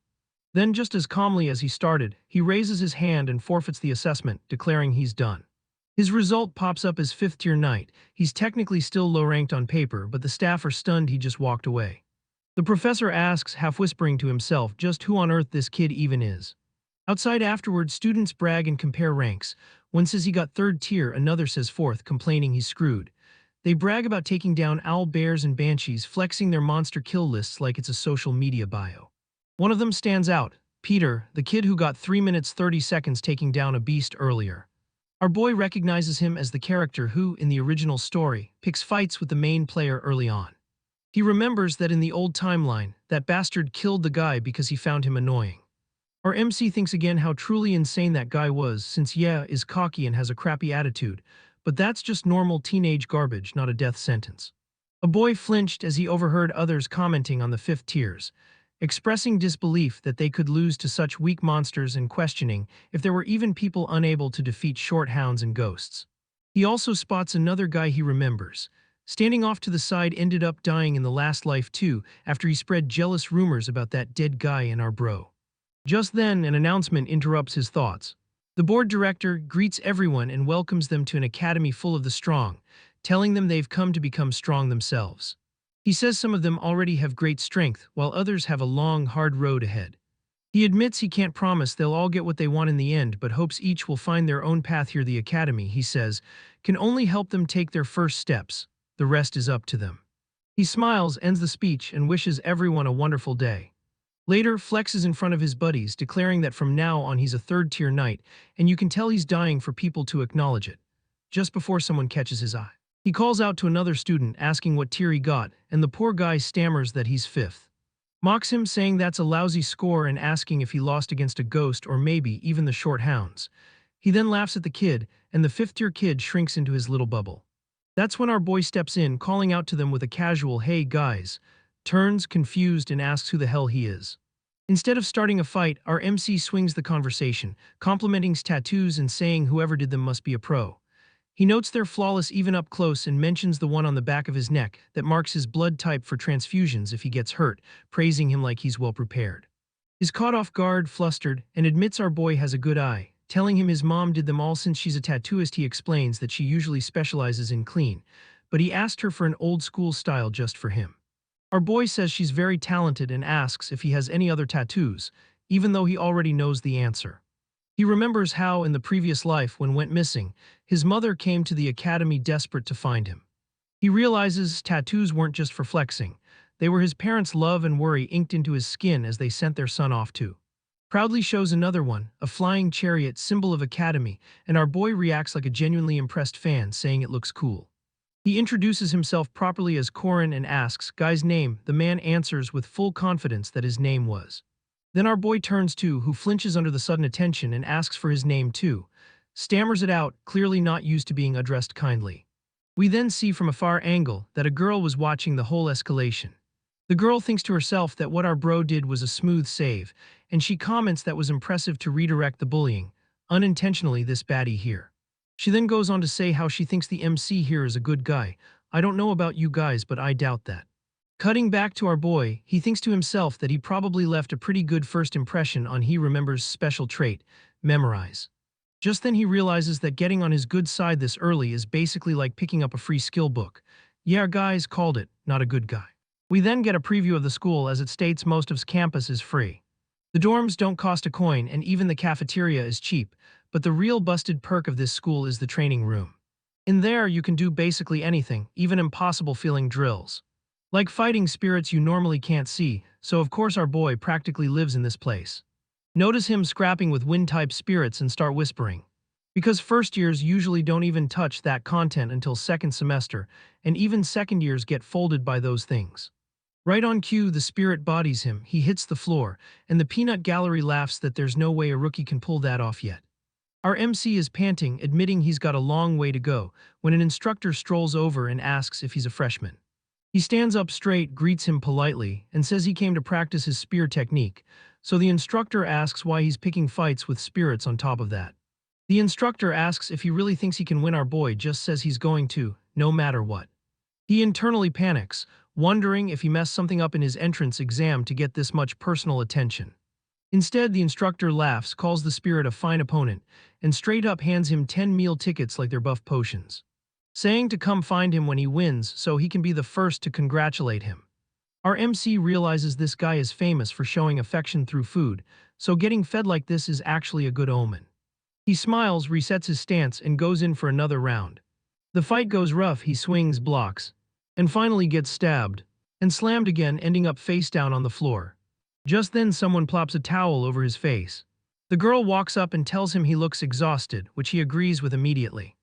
Then, just as calmly as he started, he raises his hand and forfeits the assessment, declaring he's done. His result pops up as fifth-tier knight. He's technically still low-ranked on paper, but the staff are stunned he just walked away. The professor asks, half whispering to himself, just who on earth this kid even is. Outside afterward, students brag and compare ranks. One says he got third tier, another says fourth, complaining he's screwed. They brag about taking down owl bears and banshees, flexing their monster kill lists like it's a social media bio. One of them stands out, Peter, the kid who got 3 minutes 30 seconds taking down a beast earlier. Our boy recognizes him as the character who, in the original story, picks fights with the main player early on. He remembers that in the old timeline, that bastard killed the guy because he found him annoying. Our MC thinks again how truly insane that guy was, since is cocky and has a crappy attitude, but that's just normal teenage garbage, not a death sentence. A boy flinched as he overheard others commenting on the fifth tiers, expressing disbelief that they could lose to such weak monsters and questioning if there were even people unable to defeat short hounds and ghosts. He also spots another guy he remembers. Standing off to the side, ended up dying in the last life too after he spread jealous rumors about that dead guy in our bro. Just then, an announcement interrupts his thoughts. The board director greets everyone and welcomes them to an academy full of the strong, telling them they've come to become strong themselves. He says some of them already have great strength, while others have a long, hard road ahead. He admits he can't promise they'll all get what they want in the end, but hopes each will find their own path here. The academy, he says, can only help them take their first steps. The rest is up to them. He smiles, ends the speech, and wishes everyone a wonderful day. Later, flexes in front of his buddies, declaring that from now on he's a third-tier knight, and you can tell he's dying for people to acknowledge it. Just before someone catches his eye, he calls out to another student, asking what tier he got, and the poor guy stammers that he's fifth. Mocks him, saying that's a lousy score and asking if he lost against a ghost or maybe even the short hounds. He then laughs at the kid, and the fifth-tier kid shrinks into his little bubble. That's when our boy steps in, calling out to them with a casual, "Hey guys," turns confused and asks who the hell he is. Instead of starting a fight, our MC swings the conversation, complimenting his tattoos and saying whoever did them must be a pro. He notes they're flawless even up close and mentions the one on the back of his neck that marks his blood type for transfusions if he gets hurt, praising him like he's well prepared. He's caught off guard, flustered, and admits our boy has a good eye, telling him his mom did them all since she's a tattooist. He explains that she usually specializes in clean, but he asked her for an old-school style just for him. Our boy says she's very talented and asks if he has any other tattoos, even though he already knows the answer. He remembers how, in the previous life when went missing, his mother came to the academy desperate to find him. He realizes tattoos weren't just for flexing. They were his parents' love and worry inked into his skin as they sent their son off to. Proudly shows another one, a flying chariot, symbol of academy, and our boy reacts like a genuinely impressed fan, saying it looks cool. He introduces himself properly as Corin and asks, "Guy's name?" The man answers with full confidence that his name was. Then our boy turns to, who flinches under the sudden attention and asks for his name too. Stammers it out, clearly not used to being addressed kindly. We then see from a far angle that a girl was watching the whole escalation. The girl thinks to herself that what our bro did was a smooth save, and she comments that was impressive to redirect the bullying, unintentionally this baddie here. She then goes on to say how she thinks the MC here is a good guy. "I don't know about you guys, but I doubt that." Cutting back to our boy, he thinks to himself that he probably left a pretty good first impression on he remembers special trait, memorize. Just then he realizes that getting on his good side this early is basically like picking up a free skill book. Yeah, guys called it, not a good guy. We then get a preview of the school as it states most of its campus is free. The dorms don't cost a coin and even the cafeteria is cheap, but the real busted perk of this school is the training room. In there you can do basically anything, even impossible feeling drills. Like fighting spirits you normally can't see, so of course our boy practically lives in this place. Notice him scrapping with wind-type spirits and start whispering. Because first years usually don't even touch that content until second semester, and even second years get folded by those things. Right on cue, the spirit bodies him, he hits the floor, and the peanut gallery laughs that there's no way a rookie can pull that off yet. Our MC is panting, admitting he's got a long way to go, when an instructor strolls over and asks if he's a freshman. He stands up straight, greets him politely, and says he came to practice his spear technique, so the instructor asks why he's picking fights with spirits on top of that. The instructor asks if he really thinks he can win. Our boy just says he's going to, no matter what. He internally panics, wondering if he messed something up in his entrance exam to get this much personal attention. Instead, the instructor laughs, calls the spirit a fine opponent, and straight up hands him 10 meal tickets like they're buff potions, saying to come find him when he wins so he can be the first to congratulate him. Our MC realizes this guy is famous for showing affection through food, so getting fed like this is actually a good omen. He smiles, resets his stance, and goes in for another round. The fight goes rough, he swings, blocks, and finally gets stabbed, and slammed again, ending up face down on the floor. Just then someone plops a towel over his face. The girl walks up and tells him he looks exhausted, which he agrees with immediately.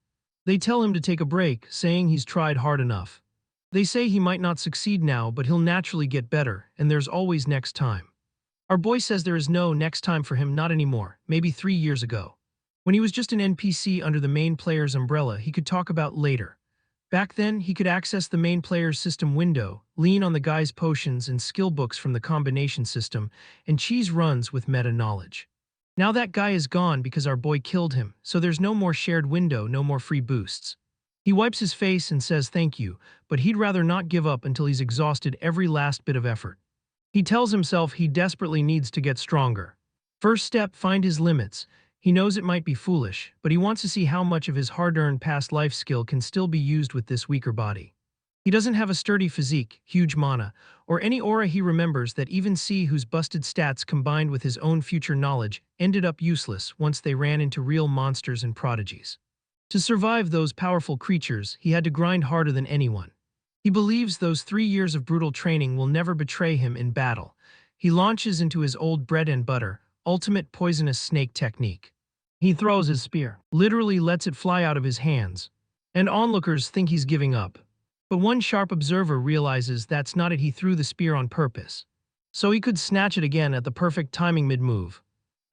They tell him to take a break, saying he's tried hard enough. They say he might not succeed now, but he'll naturally get better, and there's always next time. Our boy says there is no next time for him, not anymore, maybe 3 years ago. When he was just an NPC under the main player's umbrella, he could talk about later. Back then, he could access the main player's system window, lean on the guy's potions and skill books from the combination system, and cheese runs with meta knowledge. Now that guy is gone because our boy killed him, so there's no more shared window, no more free boosts. He wipes his face and says thank you, but he'd rather not give up until he's exhausted every last bit of effort. He tells himself he desperately needs to get stronger. First step, find his limits. He knows it might be foolish, but he wants to see how much of his hard-earned past life skill can still be used with this weaker body. He doesn't have a sturdy physique, huge mana, or any aura. He remembers that even C, whose busted stats combined with his own future knowledge ended up useless once they ran into real monsters and prodigies. To survive those powerful creatures, he had to grind harder than anyone. He believes those 3 years of brutal training will never betray him in battle. He launches into his old bread and butter, ultimate poisonous snake technique. He throws his spear, literally lets it fly out of his hands, and onlookers think he's giving up. But one sharp observer realizes that's not it. He threw the spear on purpose, so he could snatch it again at the perfect timing mid-move.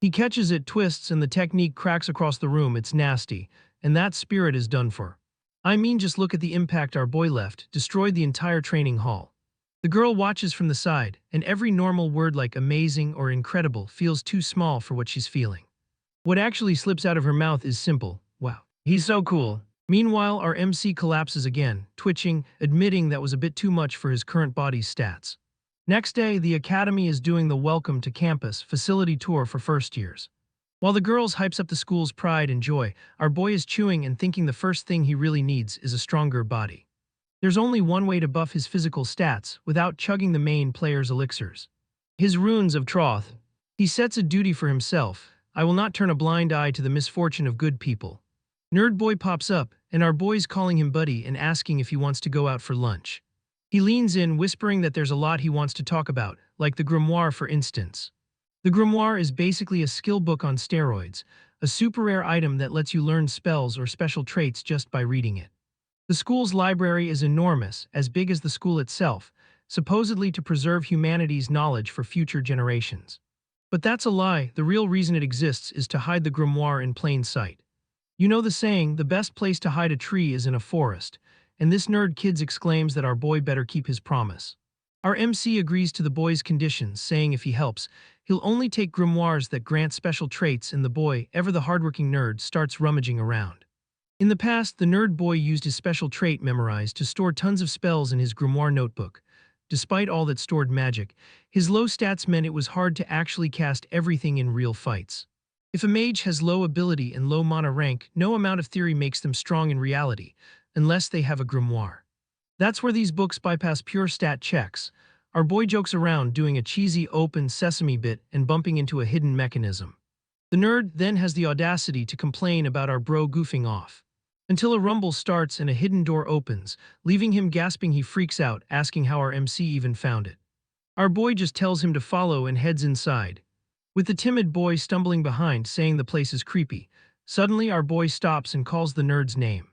He catches it, twists, and the technique cracks across the room. It's nasty, and that spirit is done for. I mean, just look at the impact our boy left, destroyed the entire training hall. The girl watches from the side, and every normal word like amazing or incredible feels too small for what she's feeling. What actually slips out of her mouth is simple, wow, he's so cool. Meanwhile, our MC collapses again, twitching, admitting that was a bit too much for his current body's stats. Next day, the academy is doing the welcome to campus facility tour for first years. While the girls hypes up the school's pride and joy, our boy is chewing and thinking the first thing he really needs is a stronger body. There's only one way to buff his physical stats without chugging the main player's elixirs. His runes of troth. He sets a duty for himself. I will not turn a blind eye to the misfortune of good people. Nerd boy pops up, and our boy's calling him buddy and asking if he wants to go out for lunch. He leans in, whispering that there's a lot he wants to talk about, like the grimoire for instance. The grimoire is basically a skill book on steroids, a super rare item that lets you learn spells or special traits just by reading it. The school's library is enormous, as big as the school itself, supposedly to preserve humanity's knowledge for future generations. But that's a lie. The real reason it exists is to hide the grimoire in plain sight. You know the saying, the best place to hide a tree is in a forest, and this nerd kid exclaims that our boy better keep his promise. Our MC agrees to the boy's conditions, saying if he helps, he'll only take grimoires that grant special traits, and the boy, ever the hardworking nerd, starts rummaging around. In the past, the nerd boy used his special trait memorized to store tons of spells in his grimoire notebook. Despite all that stored magic, his low stats meant it was hard to actually cast everything in real fights. If a mage has low ability and low mana rank, no amount of theory makes them strong in reality, unless they have a grimoire. That's where these books bypass pure stat checks. Our boy jokes around doing a cheesy open sesame bit and bumping into a hidden mechanism. The nerd then has the audacity to complain about our bro goofing off. Until a rumble starts and a hidden door opens, leaving him gasping. He freaks out, asking how our MC even found it. Our boy just tells him to follow and heads inside. With the timid boy stumbling behind, saying the place is creepy, suddenly our boy stops and calls the nerd's name.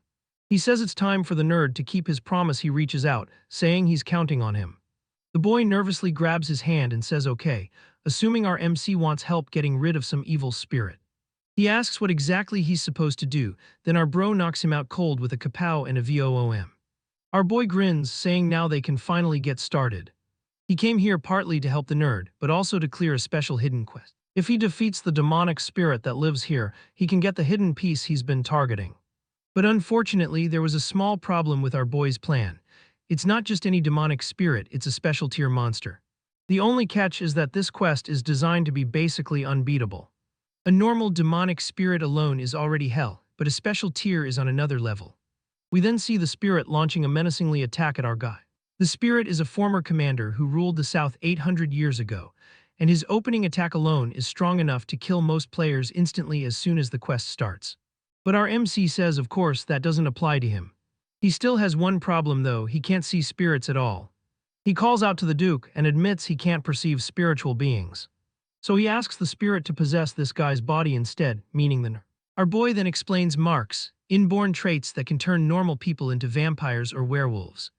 He says it's time for the nerd to keep his promise. He reaches out, saying he's counting on him. The boy nervously grabs his hand and says okay, assuming our MC wants help getting rid of some evil spirit. He asks what exactly he's supposed to do, then our bro knocks him out cold with a kapow and a voom. Our boy grins, saying now they can finally get started. He came here partly to help the nerd, but also to clear a special hidden quest. If he defeats the demonic spirit that lives here, he can get the hidden piece he's been targeting. But unfortunately, there was a small problem with our boy's plan. It's not just any demonic spirit, it's a special tier monster. The only catch is that this quest is designed to be basically unbeatable. A normal demonic spirit alone is already hell, but a special tier is on another level. We then see the spirit launching a menacingly attack at our guy. The spirit is a former commander who ruled the South 800 years ago, and his opening attack alone is strong enough to kill most players instantly as soon as the quest starts. But our MC says of course that doesn't apply to him. He still has one problem though, he can't see spirits at all. He calls out to the Duke and admits he can't perceive spiritual beings. So he asks the spirit to possess this guy's body instead, meaning the nerd. Our boy then explains marks, inborn traits that can turn normal people into vampires or werewolves.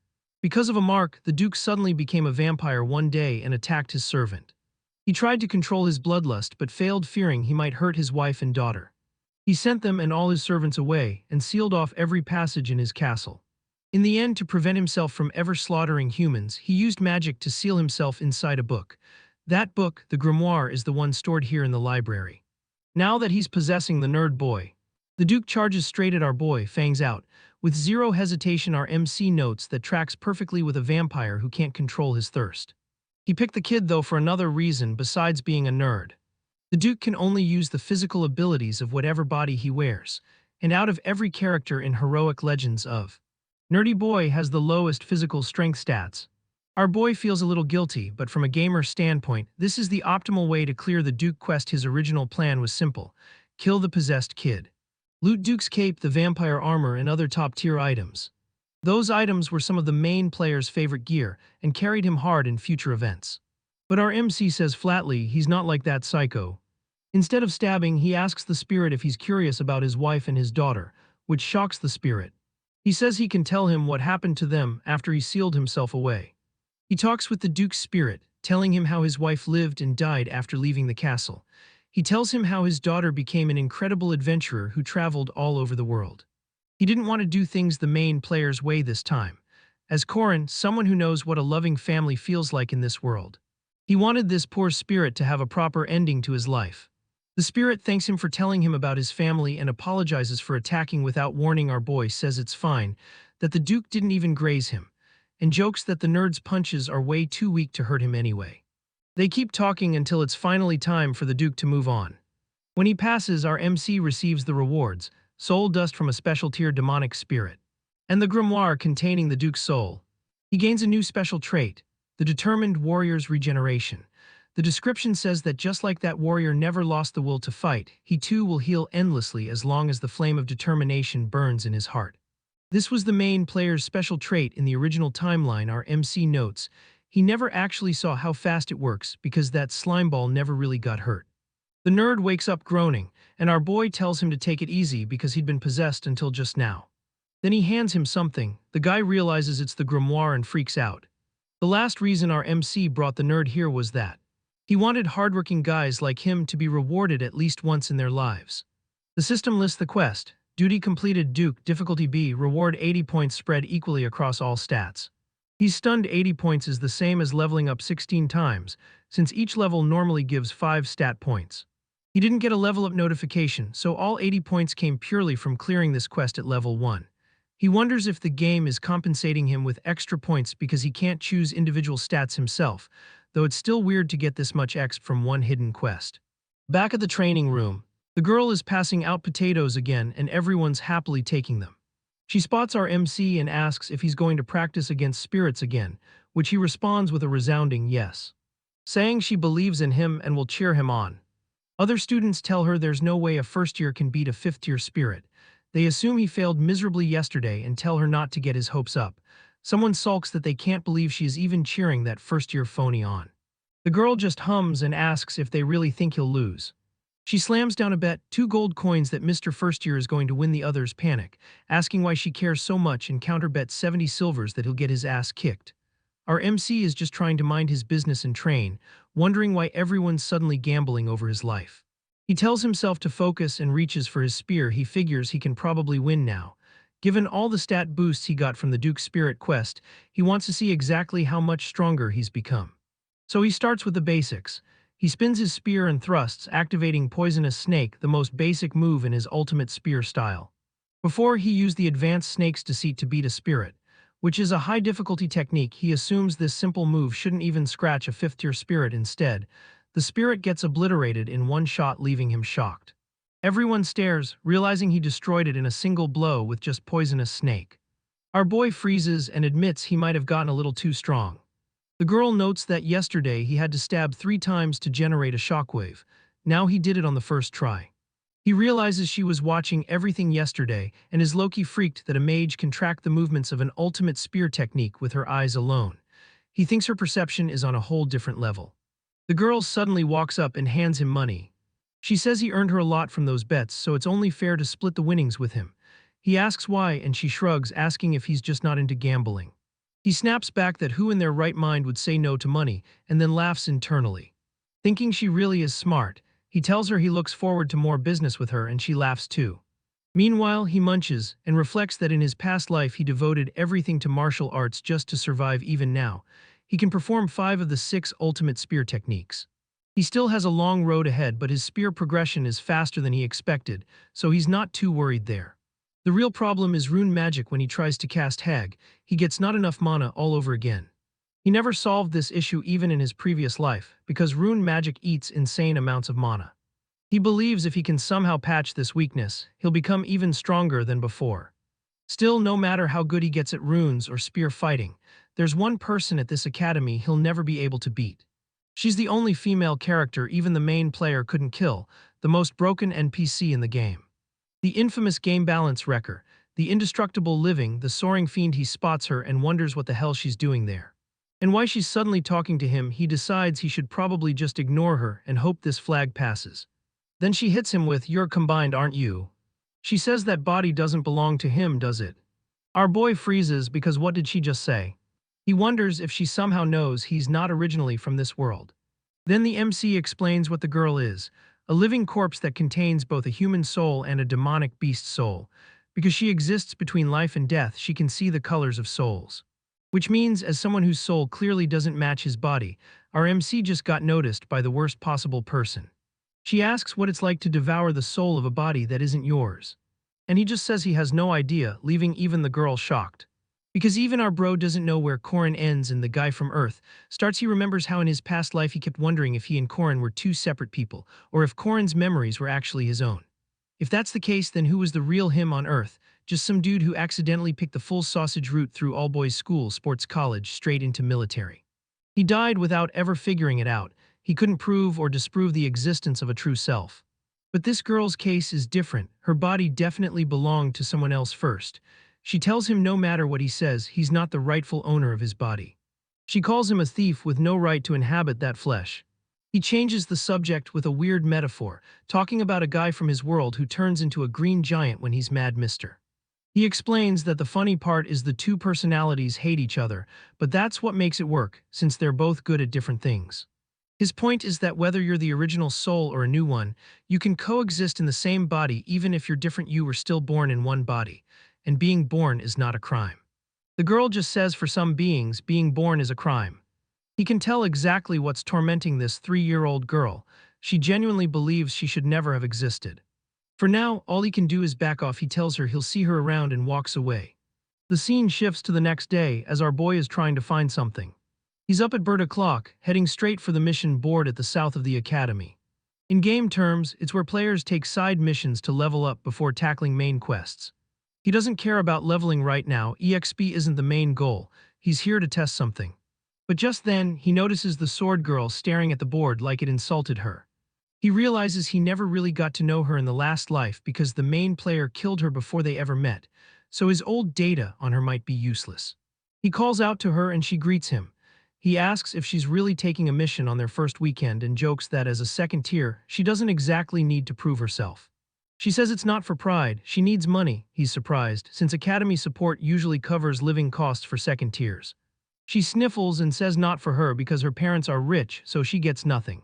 Because of a mark, the Duke suddenly became a vampire one day and attacked his servant. He tried to control his bloodlust but failed, fearing he might hurt his wife and daughter. He sent them and all his servants away and sealed off every passage in his castle. In the end, to prevent himself from ever slaughtering humans, he used magic to seal himself inside a book. That book, the grimoire, is the one stored here in the library. Now that he's possessing the nerd boy, the Duke charges straight at our boy, fangs out. With zero hesitation, our MC notes that tracks perfectly with a vampire who can't control his thirst. He picked the kid though for another reason besides being a nerd. The Duke can only use the physical abilities of whatever body he wears, and out of every character in heroic legends of Nerdy Boy has the lowest physical strength stats. Our boy feels a little guilty, but from a gamer standpoint, this is the optimal way to clear the Duke quest. His original plan was simple: kill the possessed kid. Loot Duke's cape, the vampire armor, and other top-tier items. Those items were some of the main player's favorite gear and carried him hard in future events. But our MC says flatly he's not like that psycho. Instead of stabbing, he asks the spirit if he's curious about his wife and his daughter, which shocks the spirit. He says he can tell him what happened to them after he sealed himself away. He talks with the Duke's spirit, telling him how his wife lived and died after leaving the castle. He tells him how his daughter became an incredible adventurer who traveled all over the world. He didn't want to do things the main player's way this time. As Corin, someone who knows what a loving family feels like in this world. He wanted this poor spirit to have a proper ending to his life. The spirit thanks him for telling him about his family and apologizes for attacking without warning. Our boy says it's fine, that the Duke didn't even graze him, and jokes that the nerd's punches are way too weak to hurt him anyway. They keep talking until it's finally time for the Duke to move on. When he passes, our MC receives the rewards: soul dust from a special tier demonic spirit, and the grimoire containing the Duke's soul. He gains a new special trait: the determined warrior's regeneration. The description says that just like that warrior never lost the will to fight, he too will heal endlessly as long as the flame of determination burns in his heart. This was the main player's special trait in the original timeline. Our MC notes he never actually saw how fast it works because that slimeball never really got hurt. The nerd wakes up groaning, and our boy tells him to take it easy because he'd been possessed until just now. Then he hands him something. The guy realizes it's the grimoire and freaks out. The last reason our MC brought the nerd here was that he wanted hardworking guys like him to be rewarded at least once in their lives. The system lists the quest: duty completed, Duke, difficulty B, reward 80 points spread equally across all stats. He's stunned. 80 points is the same as leveling up 16 times, since each level normally gives 5 stat points. He didn't get a level up notification, so all 80 points came purely from clearing this quest at level 1. He wonders if the game is compensating him with extra points because he can't choose individual stats himself, though it's still weird to get this much exp from one hidden quest. Back at the training room, the girl is passing out potatoes again and everyone's happily taking them. She spots our MC and asks if he's going to practice against spirits again, which he responds with a resounding yes, saying she believes in him and will cheer him on. Other students tell her there's no way a first-year can beat a fifth-tier spirit. They assume he failed miserably yesterday and tell her not to get his hopes up. Someone sulks that they can't believe she is even cheering that first-year phony on. The girl just hums and asks if they really think he'll lose. She slams down a bet, 2 gold coins that Mr. First Year is going to win. The others panic, asking why she cares so much, and counterbet 70 silvers that he'll get his ass kicked. Our MC is just trying to mind his business and train, wondering why everyone's suddenly gambling over his life. He tells himself to focus and reaches for his spear. He figures he can probably win now. Given all the stat boosts he got from the Duke's Spirit quest, he wants to see exactly how much stronger he's become. So he starts with the basics. He spins his spear and thrusts, activating Poisonous Snake, the most basic move in his ultimate spear style. Before, he used the Advanced Snake's Deceit to beat a spirit, which is a high-difficulty technique. He assumes this simple move shouldn't even scratch a 5th-tier spirit. Instead, the spirit gets obliterated in one shot, leaving him shocked. Everyone stares, realizing he destroyed it in a single blow with just Poisonous Snake. Our boy freezes and admits he might have gotten a little too strong. The girl notes that yesterday he had to stab 3 times to generate a shockwave. Now he did it on the first try. He realizes she was watching everything yesterday and is low-key freaked that a mage can track the movements of an ultimate spear technique with her eyes alone. He thinks her perception is on a whole different level. The girl suddenly walks up and hands him money. She says he earned her a lot from those bets, so it's only fair to split the winnings with him. He asks why, and she shrugs, asking if he's just not into gambling. He snaps back that who in their right mind would say no to money, and then laughs internally. Thinking she really is smart, he tells her he looks forward to more business with her, and she laughs too. Meanwhile, he munches and reflects that in his past life he devoted everything to martial arts just to survive. Even now, he can perform 5 of the 6 ultimate spear techniques. He still has a long road ahead, but his spear progression is faster than he expected, so he's not too worried there. The real problem is rune magic. When he tries to cast Hag, he gets not enough mana all over again. He never solved this issue even in his previous life, because rune magic eats insane amounts of mana. He believes if he can somehow patch this weakness, he'll become even stronger than before. Still, no matter how good he gets at runes or spear fighting, there's one person at this academy he'll never be able to beat. She's the only female character even the main player couldn't kill, the most broken NPC in the game. The infamous game balance wrecker, the indestructible living, the soaring fiend. He spots her and wonders what the hell she's doing there. And why she's suddenly talking to him. He decides he should probably just ignore her and hope this flag passes. Then she hits him with, "You're combined, aren't you?" She says that body doesn't belong to him, does it? Our boy freezes because what did she just say? He wonders if she somehow knows he's not originally from this world. Then the MC explains what the girl is, a living corpse that contains both a human soul and a demonic beast soul. Because she exists between life and death, she can see the colors of souls. Which means, as someone whose soul clearly doesn't match his body, our MC just got noticed by the worst possible person. She asks what it's like to devour the soul of a body that isn't yours. And he just says he has no idea, leaving even the girl shocked. Because even our bro doesn't know where Corin ends and the guy from Earth starts. He remembers how in his past life he kept wondering if he and Corin were 2 separate people, or if Corin's memories were actually his own. If that's the case, then who was the real him on Earth? Just some dude who accidentally picked the full sausage route through all-boys school, sports college, straight into military. He died without ever figuring it out. He couldn't prove or disprove the existence of a true self. But this girl's case is different. Her body definitely belonged to someone else first. She tells him no matter what he says, he's not the rightful owner of his body. She calls him a thief with no right to inhabit that flesh. He changes the subject with a weird metaphor, talking about a guy from his world who turns into a green giant when he's mad. Mister. He explains that the funny part is the 2 personalities hate each other, but that's what makes it work, since they're both good at different things. His point is that whether you're the original soul or a new one, you can coexist in the same body even if you're different. You were still born in one body, and being born is not a crime. The girl just says for some beings, being born is a crime. He can tell exactly what's tormenting this 3-year-old girl. She genuinely believes she should never have existed. For now, all he can do is back off. He tells her he'll see her around and walks away. The scene shifts to the next day as our boy is trying to find something. He's up at bird o'clock, heading straight for the mission board at the south of the academy. In game terms, it's where players take side missions to level up before tackling main quests. He doesn't care about leveling right now. EXP isn't the main goal. He's here to test something. But just then, he notices the sword girl staring at the board like it insulted her. He realizes he never really got to know her in the last life because the main player killed her before they ever met, so his old data on her might be useless. He calls out to her and she greets him. He asks if she's really taking a mission on their first weekend and jokes that as a second tier, she doesn't exactly need to prove herself. She says it's not for pride, she needs money. He's surprised, since academy support usually covers living costs for second tiers. She sniffles and says not for her because her parents are rich, so she gets nothing.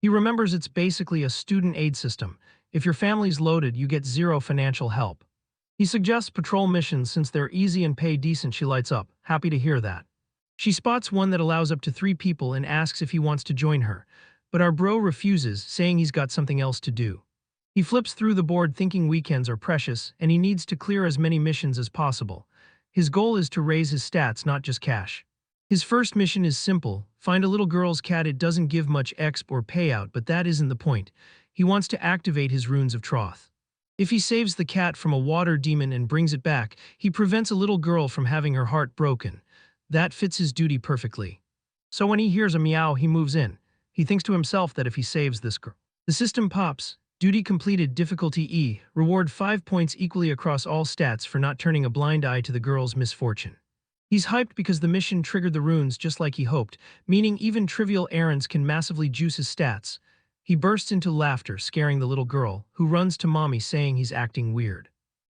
He remembers it's basically a student aid system. If your family's loaded, you get zero financial help. He suggests patrol missions since they're easy and pay decent. She lights up, happy to hear that. She spots one that allows up to 3 people and asks if he wants to join her, but our bro refuses, saying he's got something else to do. He flips through the board thinking weekends are precious and he needs to clear as many missions as possible. His goal is to raise his stats, not just cash. His first mission is simple: find a little girl's cat. It doesn't give much exp or payout, but that isn't the point. He wants to activate his runes of troth. If he saves the cat from a water demon and brings it back, he prevents a little girl from having her heart broken. That fits his duty perfectly. So when he hears a meow, he moves in. He thinks to himself that if he saves this girl, the system pops. Duty completed, difficulty E, reward 5 points equally across all stats for not turning a blind eye to the girl's misfortune. He's hyped because the mission triggered the runes just like he hoped, meaning even trivial errands can massively juice his stats. He bursts into laughter, scaring the little girl, who runs to mommy saying he's acting weird.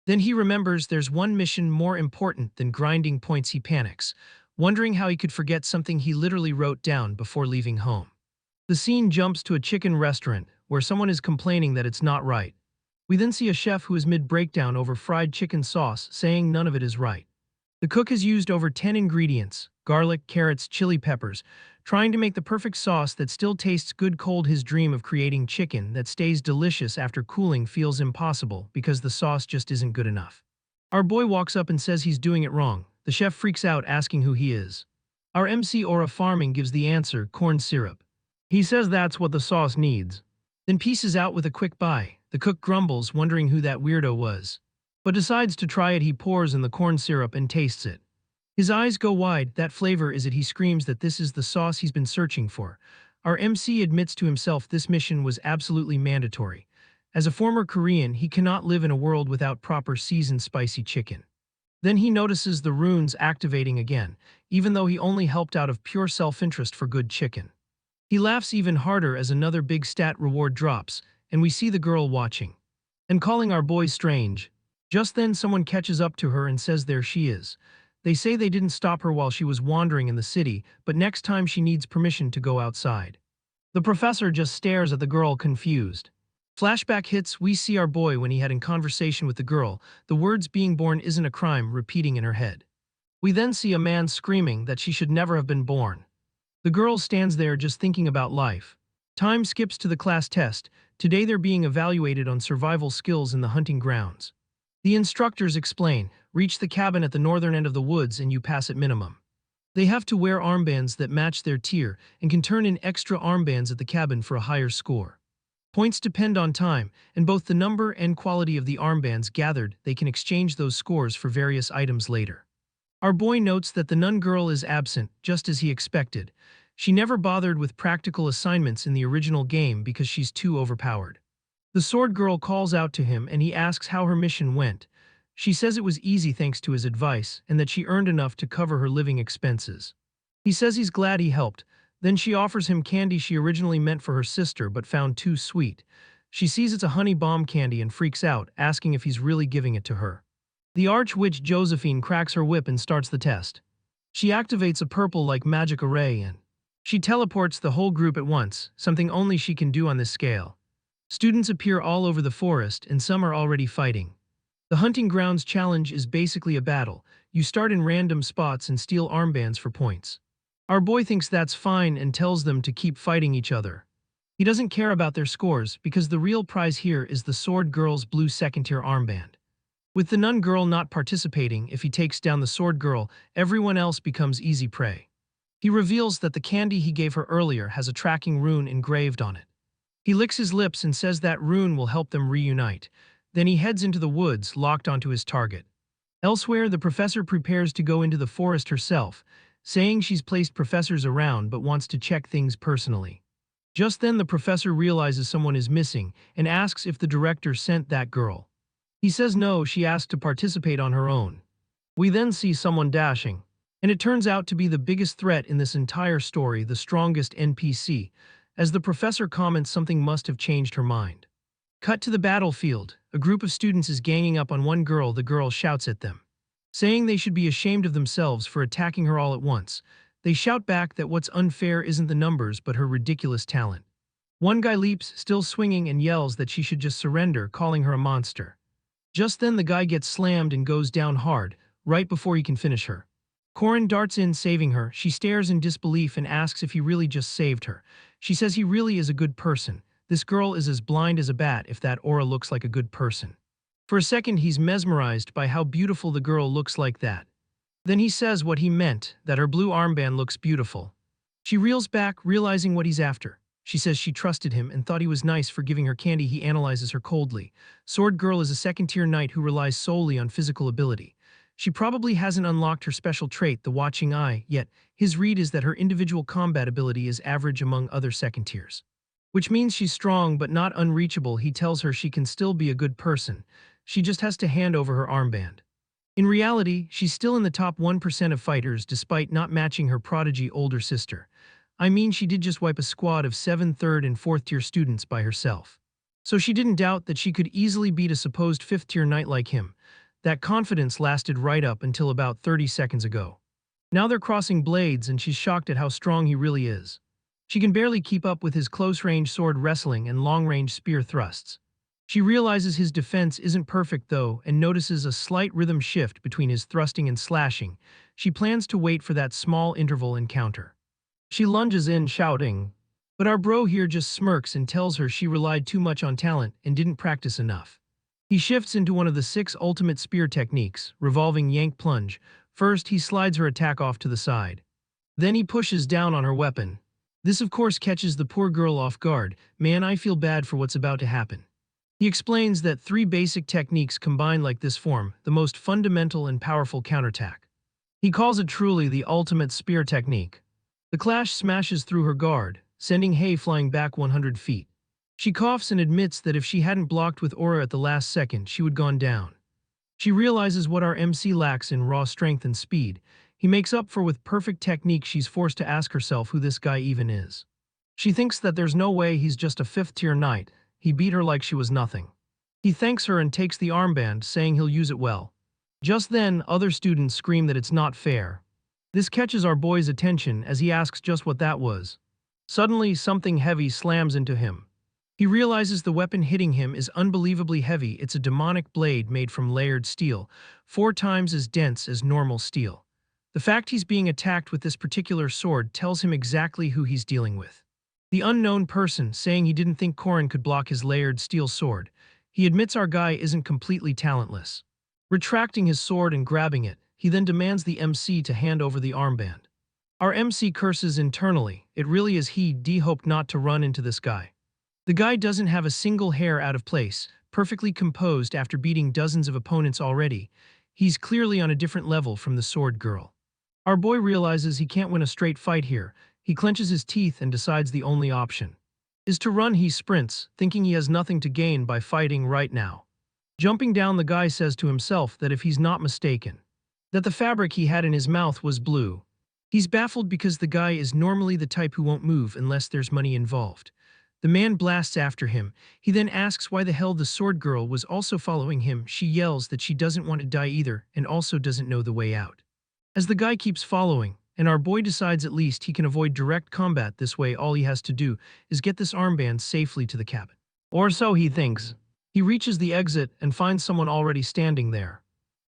Then he remembers there's one mission more important than grinding points. He panics, wondering how he could forget something he literally wrote down before leaving home. The scene jumps to a chicken restaurant, where someone is complaining that it's not right. We then see a chef who is mid-breakdown over fried chicken sauce, saying none of it is right. The cook has used over 10 ingredients: garlic, carrots, chili peppers, trying to make the perfect sauce that still tastes good cold. His dream of creating chicken that stays delicious after cooling feels impossible because the sauce just isn't good enough. Our boy walks up and says he's doing it wrong. The chef freaks out, asking who he is. Our MC Aura Farming gives the answer: corn syrup. He says that's what the sauce needs, then pieces out with a quick bye. The cook grumbles, wondering who that weirdo was, but decides to try it. He pours in the corn syrup and tastes it. His eyes go wide. That flavor is it. He screams that this is the sauce he's been searching for. Our MC admits to himself this mission was absolutely mandatory. As a former Korean, he cannot live in a world without proper seasoned spicy chicken. Then he notices the runes activating again, even though he only helped out of pure self-interest for good chicken. He laughs even harder as another big stat reward drops, and we see the girl watching and calling our boy strange. Just then someone catches up to her and says there she is. They say they didn't stop her while she was wandering in the city, but next time she needs permission to go outside. The professor just stares at the girl, confused. Flashback hits. We see our boy when he had in conversation with the girl, the words "being born isn't a crime" repeating in her head. We then see a man screaming that she should never have been born. The girl stands there just thinking about life. Time skips to the class test. Today they're being evaluated on survival skills in the hunting grounds. The instructors explain: reach the cabin at the northern end of the woods and you pass at minimum. They have to wear armbands that match their tier and can turn in extra armbands at the cabin for a higher score. Points depend on time, and both the number and quality of the armbands gathered. They can exchange those scores for various items later. Our boy notes that the nun girl is absent, just as he expected. She never bothered with practical assignments in the original game because she's too overpowered. The sword girl calls out to him and he asks how her mission went. She says it was easy thanks to his advice and that she earned enough to cover her living expenses. He says he's glad he helped. Then she offers him candy she originally meant for her sister but found too sweet. She sees it's a honey bomb candy and freaks out, asking if he's really giving it to her. The arch-witch Josephine cracks her whip and starts the test. She activates a purple like magic array and she teleports the whole group at once, something only she can do on this scale. Students appear all over the forest and some are already fighting. The hunting grounds challenge is basically a battle. You start in random spots and steal armbands for points. Our boy thinks that's fine and tells them to keep fighting each other. He doesn't care about their scores because the real prize here is the sword girl's blue second-tier armband. With the nun girl not participating, if he takes down the sword girl, everyone else becomes easy prey. He reveals that the candy he gave her earlier has a tracking rune engraved on it. He licks his lips and says that rune will help them reunite. Then he heads into the woods, locked onto his target. Elsewhere, the professor prepares to go into the forest herself, saying she's placed professors around but wants to check things personally. Just then the professor realizes someone is missing and asks if the director sent that girl. He says no, she asked to participate on her own. We then see someone dashing And it turns out to be the biggest threat in this entire story, the strongest NPC, as the professor comments something must have changed her mind. Cut to the battlefield. A group of students is ganging up on one girl. The girl shouts at them, saying they should be ashamed of themselves for attacking her all at once. They shout back that what's unfair isn't the numbers but her ridiculous talent. One guy leaps, still swinging, and yells that she should just surrender, calling her a monster. Just then the guy gets slammed and goes down hard, right before he can finish her. Corin darts in, saving her. She stares in disbelief and asks if he really just saved her. She says he really is a good person. This girl is as blind as a bat if that aura looks like a good person. For a second he's mesmerized by how beautiful the girl looks like that. Then he says what he meant, that her blue armband looks beautiful. She reels back, realizing what he's after. She says she trusted him and thought he was nice for giving her candy. He analyzes her coldly. Sword Girl is a second-tier knight who relies solely on physical ability. She probably hasn't unlocked her special trait, the watching eye, yet his read is that her individual combat ability is average among other second tiers. Which means she's strong but not unreachable. He tells her she can still be a good person. She just has to hand over her armband. In reality, she's still in the top 1% of fighters despite not matching her prodigy older sister. I mean, she did just wipe a squad of 7th, 3rd, and 4th tier students by herself. So she didn't doubt that she could easily beat a supposed 5th tier knight like him. That confidence lasted right up until about 30 seconds ago. Now they're crossing blades and she's shocked at how strong he really is. She can barely keep up with his close-range sword wrestling and long-range spear thrusts. She realizes his defense isn't perfect though and notices a slight rhythm shift between his thrusting and slashing. She plans to wait for that small interval and counter. She lunges in, shouting, but our bro here just smirks and tells her she relied too much on talent and didn't practice enough. He shifts into one of the 6 ultimate spear techniques, revolving yank plunge. First, he slides her attack off to the side. Then he pushes down on her weapon. This of course catches the poor girl off guard. Man, I feel bad for what's about to happen. He explains that 3 basic techniques combined like this form the most fundamental and powerful counterattack. He calls it truly the ultimate spear technique. The clash smashes through her guard, sending Hay flying back 100 feet. She coughs and admits that if she hadn't blocked with aura at the last second, she would gone down. She realizes what our MC lacks in raw strength and speed. He makes up for with perfect technique. She's forced to ask herself who this guy even is. She thinks that there's no way he's just a 5th tier knight. He beat her like she was nothing. He thanks her and takes the armband, saying he'll use it well. Just then, other students scream that it's not fair. This catches our boy's attention as he asks just what that was. Suddenly, something heavy slams into him. He realizes the weapon hitting him is unbelievably heavy. It's a demonic blade made from layered steel, 4 times as dense as normal steel. The fact he's being attacked with this particular sword tells him exactly who he's dealing with. The unknown person, saying he didn't think Corin could block his layered steel sword. He admits our guy isn't completely talentless. Retracting his sword and grabbing it, he then demands the MC to hand over the armband. Our MC curses internally. It really is he hoped not to run into this guy. The guy doesn't have a single hair out of place, perfectly composed after beating dozens of opponents already. He's clearly on a different level from the sword girl. Our boy realizes he can't win a straight fight here. He clenches his teeth and decides the only option is to run. He sprints, thinking he has nothing to gain by fighting right now. Jumping down, the guy says to himself that if he's not mistaken, that the fabric he had in his mouth was blue. He's baffled because the guy is normally the type who won't move unless there's money involved. The man blasts after him. He then asks why the hell the sword girl was also following him. She yells that she doesn't want to die either and also doesn't know the way out. As the guy keeps following, and our boy decides at least he can avoid direct combat this way, all he has to do is get this armband safely to the cabin. Or so he thinks. He reaches the exit and finds someone already standing there.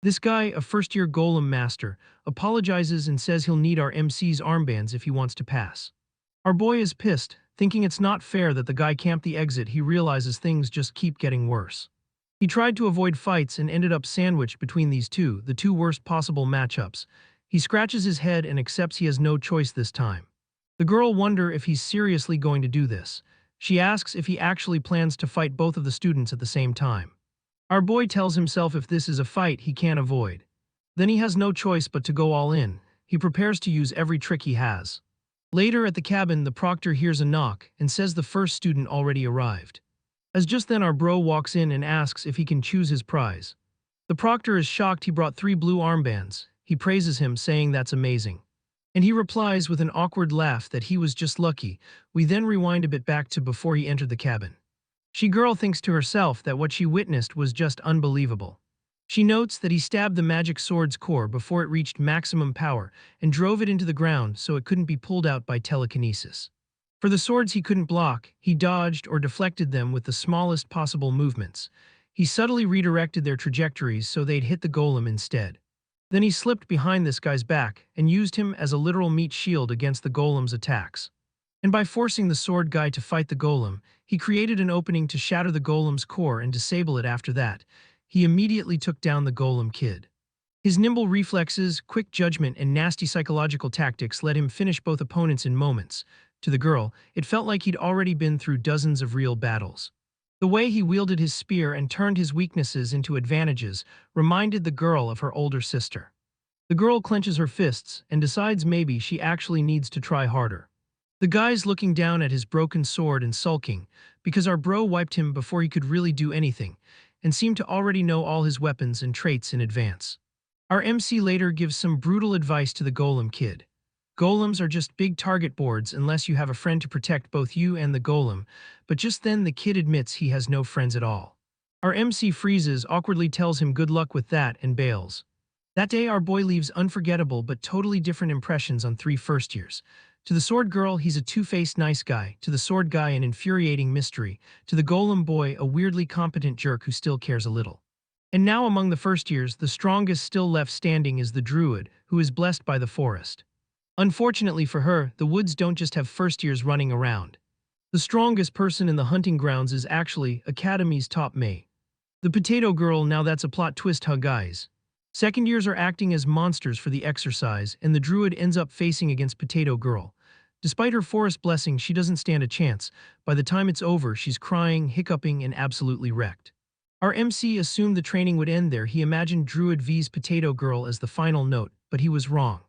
This guy, a first-year golem master, apologizes and says he'll need our MC's armbands if he wants to pass. Our boy is pissed, thinking it's not fair that the guy camped the exit. He realizes things just keep getting worse. He tried to avoid fights and ended up sandwiched between these two, the 2 worst possible matchups. He scratches his head and accepts he has no choice this time. The girl wonders if he's seriously going to do this. She asks if he actually plans to fight both of the students at the same time. Our boy tells himself if this is a fight he can't avoid, then he has no choice but to go all in. He prepares to use every trick he has. Later at the cabin, the proctor hears a knock and says the first student already arrived. As just then our bro walks in and asks if he can choose his prize. The proctor is shocked. He brought 3 blue armbands. he praises him, saying that's amazing. And he replies with an awkward laugh that he was just lucky. We then rewind a bit back to before he entered the cabin. She girl thinks to herself that what she witnessed was just unbelievable. She notes that he stabbed the magic sword's core before it reached maximum power and drove it into the ground so it couldn't be pulled out by telekinesis. For the swords he couldn't block, he dodged or deflected them with the smallest possible movements. He subtly redirected their trajectories so they'd hit the golem instead. Then he slipped behind this guy's back and used him as a literal meat shield against the golem's attacks. And by forcing the sword guy to fight the golem, he created an opening to shatter the golem's core and disable it after that. He immediately took down the golem kid. His nimble reflexes, quick judgment, and nasty psychological tactics let him finish both opponents in moments. To the girl, it felt like he'd already been through dozens of real battles. The way he wielded his spear and turned his weaknesses into advantages reminded the girl of her older sister. The girl clenches her fists and decides maybe she actually needs to try harder. The guy's looking down at his broken sword and sulking, because our bro wiped him before he could really do anything, and seemed to already know all his weapons and traits in advance. Our MC later gives some brutal advice to the golem kid. Golems are just big target boards unless you have a friend to protect both you and the golem, but just then the kid admits he has no friends at all. Our MC freezes, awkwardly tells him good luck with that, and bails. That day our boy leaves unforgettable but totally different impressions on 3 first years. To the sword girl, he's a two-faced nice guy. To the sword guy, an infuriating mystery. To the golem boy, a weirdly competent jerk who still cares a little. And now among the first years, the strongest still left standing is the druid, who is blessed by the forest. Unfortunately for her, the woods don't just have first years running around. The strongest person in the hunting grounds is actually Academy's top May. The potato girl. Now that's a plot twist, huh guys? Second years are acting as monsters for the exercise, and the druid ends up facing against potato girl. Despite her forest blessing, she doesn't stand a chance. By the time it's over, she's crying, hiccuping, and absolutely wrecked. Our MC assumed the training would end there. He imagined Druid vs Potato Girl as the final note, but he was wrong.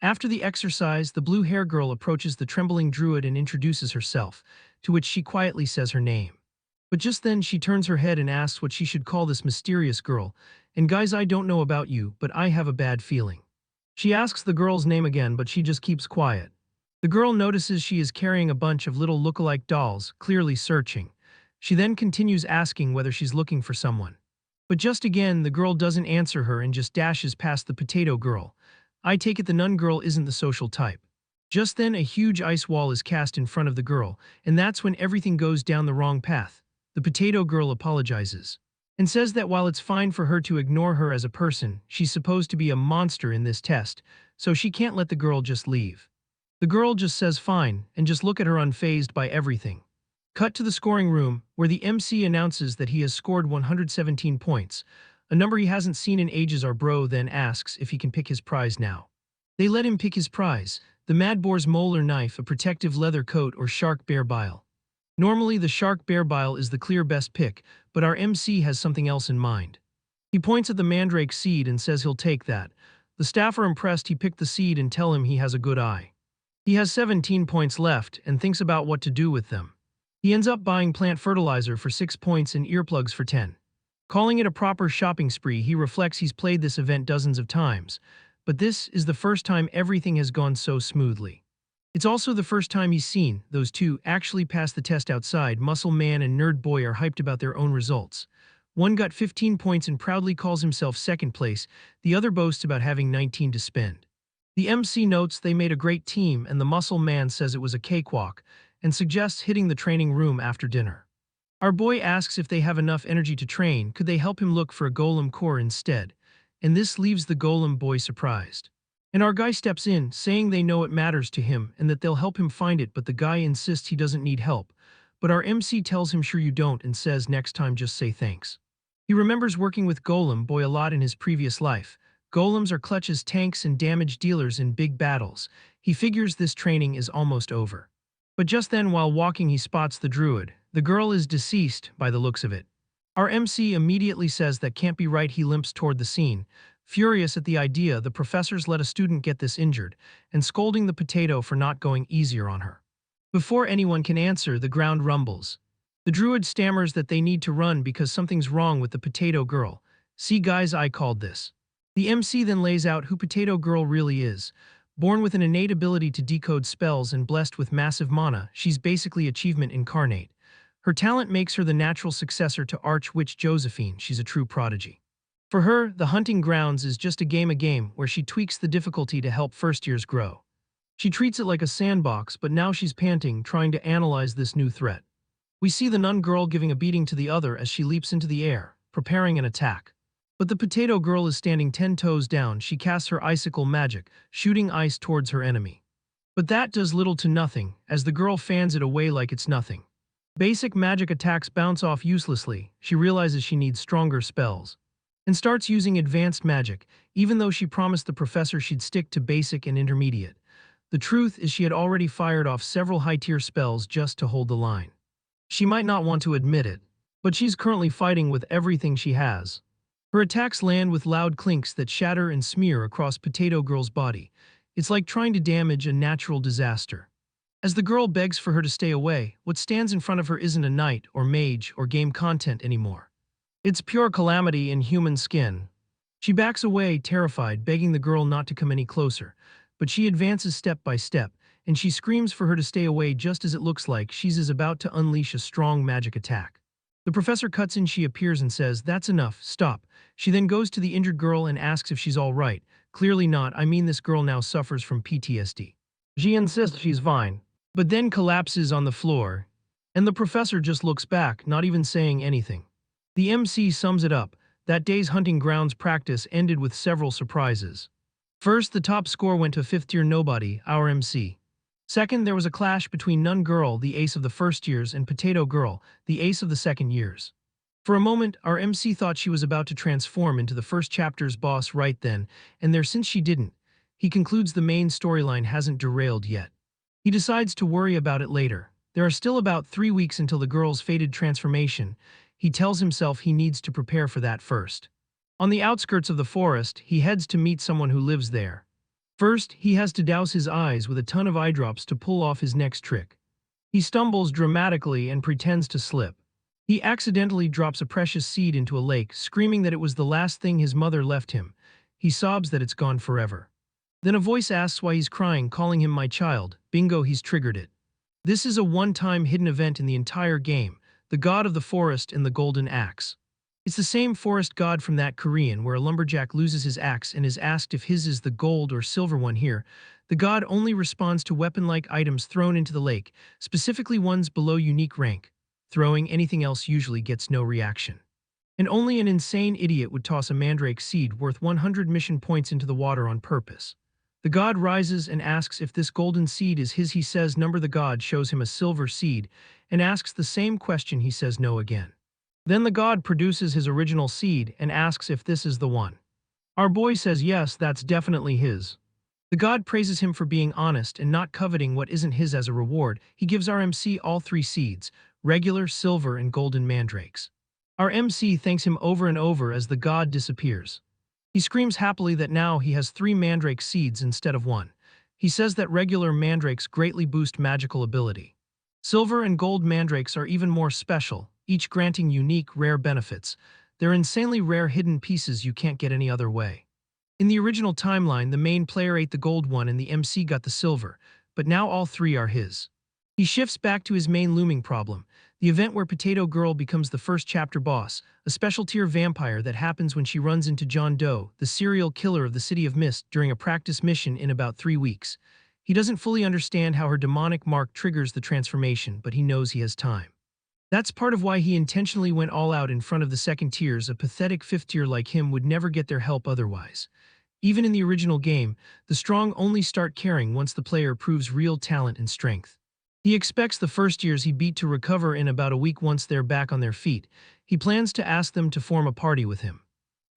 After the exercise, the blue hair girl approaches the trembling druid and introduces herself, to which she quietly says her name. But just then she turns her head and asks what she should call this mysterious girl. And guys, I don't know about you, but I have a bad feeling. She asks the girl's name again, but she just keeps quiet. The girl notices she is carrying a bunch of little look-alike dolls, clearly searching. She then continues asking whether she's looking for someone. But just again, the girl doesn't answer her and just dashes past the potato girl. I take it the nun girl isn't the social type. Just then a huge ice wall is cast in front of the girl, and that's when everything goes down the wrong path. The potato girl apologizes and says that while it's fine for her to ignore her as a person, she's supposed to be a monster in this test, so she can't let the girl just leave. The girl just says fine, and just look at her unfazed by everything. Cut to the scoring room, where the MC announces that he has scored 117 points, a number he hasn't seen in ages. Our bro then asks if he can pick his prize now. They let him pick his prize, the Mad Boar's molar knife, a protective leather coat, or shark bear bile. Normally the shark bear bile is the clear best pick, but our MC has something else in mind. He points at the mandrake seed and says he'll take that. The staff are impressed. He picked the seed and tell him he has a good eye. He has 17 points left and thinks about what to do with them. He ends up buying plant fertilizer for 6 points and earplugs for 10. Calling it a proper shopping spree, he reflects he's played this event dozens of times, but this is the first time everything has gone so smoothly. It's also the first time he's seen those two actually pass the test outside. Muscle Man and Nerd Boy are hyped about their own results. One got 15 points and proudly calls himself second place, the other boasts about having 19 to spend. The MC notes they made a great team, and the Muscle Man says it was a cakewalk, and suggests hitting the training room after dinner. Our boy asks if they have enough energy to train. Could they help him look for a golem core instead? And this leaves the golem boy surprised. And our guy steps in, saying they know it matters to him and that they'll help him find it, but the guy insists he doesn't need help. But our MC tells him sure you don't and says next time just say thanks. He remembers working with Golem Boy a lot in his previous life. Golems are clutch as tanks and damage dealers in big battles. He figures this training is almost over. But just then, while walking, he spots the druid. The girl is deceased by the looks of it. Our MC immediately says that can't be right. He limps toward the scene. Furious at the idea, the professors let a student get this injured, and scolding the potato for not going easier on her. Before anyone can answer, the ground rumbles. The druid stammers that they need to run because something's wrong with the potato girl. See guys, I called this. The MC then lays out who Potato Girl really is. Born with an innate ability to decode spells and blessed with massive mana, she's basically achievement incarnate. Her talent makes her the natural successor to Arch-Witch Josephine. She's a true prodigy. For her, the hunting grounds is just a game where she tweaks the difficulty to help first years grow. She treats it like a sandbox, but now she's panting, trying to analyze this new threat. We see the nun girl giving a beating to the other as she leaps into the air, preparing an attack. But the Potato Girl is standing 10 toes down. She casts her icicle magic, shooting ice towards her enemy. But that does little to nothing, as the girl fans it away like it's nothing. Basic magic attacks bounce off uselessly. She realizes she needs stronger spells and starts using advanced magic, even though she promised the professor she'd stick to basic and intermediate. The truth is she had already fired off several high-tier spells just to hold the line. She might not want to admit it, but she's currently fighting with everything she has. Her attacks land with loud clinks that shatter and smear across Potato Girl's body. It's like trying to damage a natural disaster. As the girl begs for her to stay away, what stands in front of her isn't a knight or mage or game content anymore. It's pure calamity in human skin. She backs away, terrified, begging the girl not to come any closer, but she advances step by step, and she screams for her to stay away just as it looks like she's about to unleash a strong magic attack. The professor cuts in. She appears and says, "That's enough, stop." She then goes to the injured girl and asks if she's all right. Clearly not. I mean, this girl now suffers from PTSD. She insists she's fine, but then collapses on the floor, and the professor just looks back, not even saying anything. The MC sums it up. That day's hunting grounds practice ended with several surprises. First, the top score went to fifth-tier nobody, our MC. Second, there was a clash between Nun Girl, the ace of the first years, and Potato Girl, the ace of the second years. For a moment, our MC thought she was about to transform into the first chapter's boss right then and there. Since she didn't, he concludes the main storyline hasn't derailed yet. He decides to worry about it later. There are still about 3 weeks until the girl's fated transformation. He tells himself he needs to prepare for that first. On the outskirts of the forest, he heads to meet someone who lives there. First, he has to douse his eyes with a ton of eye drops to pull off his next trick. He stumbles dramatically and pretends to slip. He accidentally drops a precious seed into a lake, screaming that it was the last thing his mother left him. He sobs that it's gone forever. Then a voice asks why he's crying, calling him my child. Bingo, he's triggered it. This is a one-time hidden event in the entire game, the god of the forest and the golden axe. It's the same forest god from that Korean where a lumberjack loses his axe and is asked if his is the gold or silver one. Here, the god only responds to weapon-like items thrown into the lake, specifically ones below unique rank. Throwing anything else usually gets no reaction. And only an insane idiot would toss a mandrake seed worth 100 mission points into the water on purpose. The god rises and asks if this golden seed is his. He says number. The god shows him a silver seed and asks the same question. He says no again. Then the god produces his original seed and asks if this is the one. Our boy says yes, that's definitely his. The god praises him for being honest and not coveting what isn't his. As a reward, he gives our MC all 3 seeds, regular, silver, and golden mandrakes. Our MC thanks him over and over as the god disappears. He screams happily that now he has 3 mandrake seeds instead of 1. He says that regular mandrakes greatly boost magical ability. Silver and gold mandrakes are even more special, each granting unique, rare benefits. They're insanely rare hidden pieces you can't get any other way. In the original timeline, the main player ate the gold one and the MC got the silver, but now all 3 are his. He shifts back to his main looming problem, the event where Potato Girl becomes the first chapter boss, a special tier vampire that happens when she runs into John Doe, the serial killer of the City of Mist, during a practice mission in about 3 weeks. He doesn't fully understand how her demonic mark triggers the transformation, but he knows he has time. That's part of why he intentionally went all out in front of the second tiers. A pathetic 5th tier like him would never get their help otherwise. Even in the original game, the strong only start caring once the player proves real talent and strength. He expects the first years he beat to recover in about a week. Once they're back on their feet, he plans to ask them to form a party with him.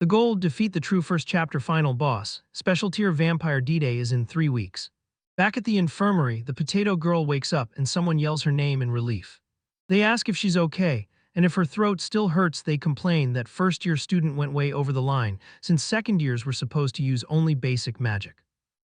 The goal: defeat the true first chapter final boss. Special tier vampire D-Day is in 3 weeks. Back at the infirmary, the Potato Girl wakes up and someone yells her name in relief. They ask if she's okay, and if her throat still hurts they complain that first-year student went way over the line, since second years were supposed to use only basic magic.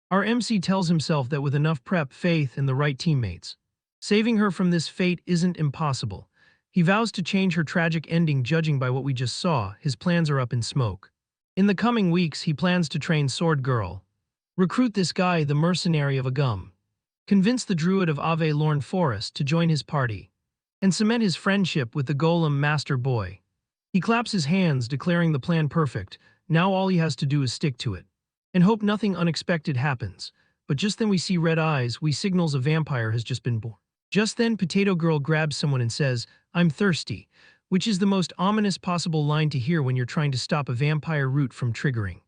Our MC tells himself that with enough prep, faith, and the right teammates, saving her from this fate isn't impossible. He vows to change her tragic ending. Judging by what we just saw, his plans are up in smoke. In the coming weeks, he plans to train Sword Girl, recruit this guy, the mercenary of a gum, convince the druid of Ave Lorn Forest to join his party, and cement his friendship with the golem master boy. He claps his hands, declaring the plan perfect. Now all he has to do is stick to it, and hope nothing unexpected happens. But just then we see red eyes, we signals a vampire has just been born. Just then Potato Girl grabs someone and says, "I'm thirsty," which is the most ominous possible line to hear when you're trying to stop a vampire root from triggering.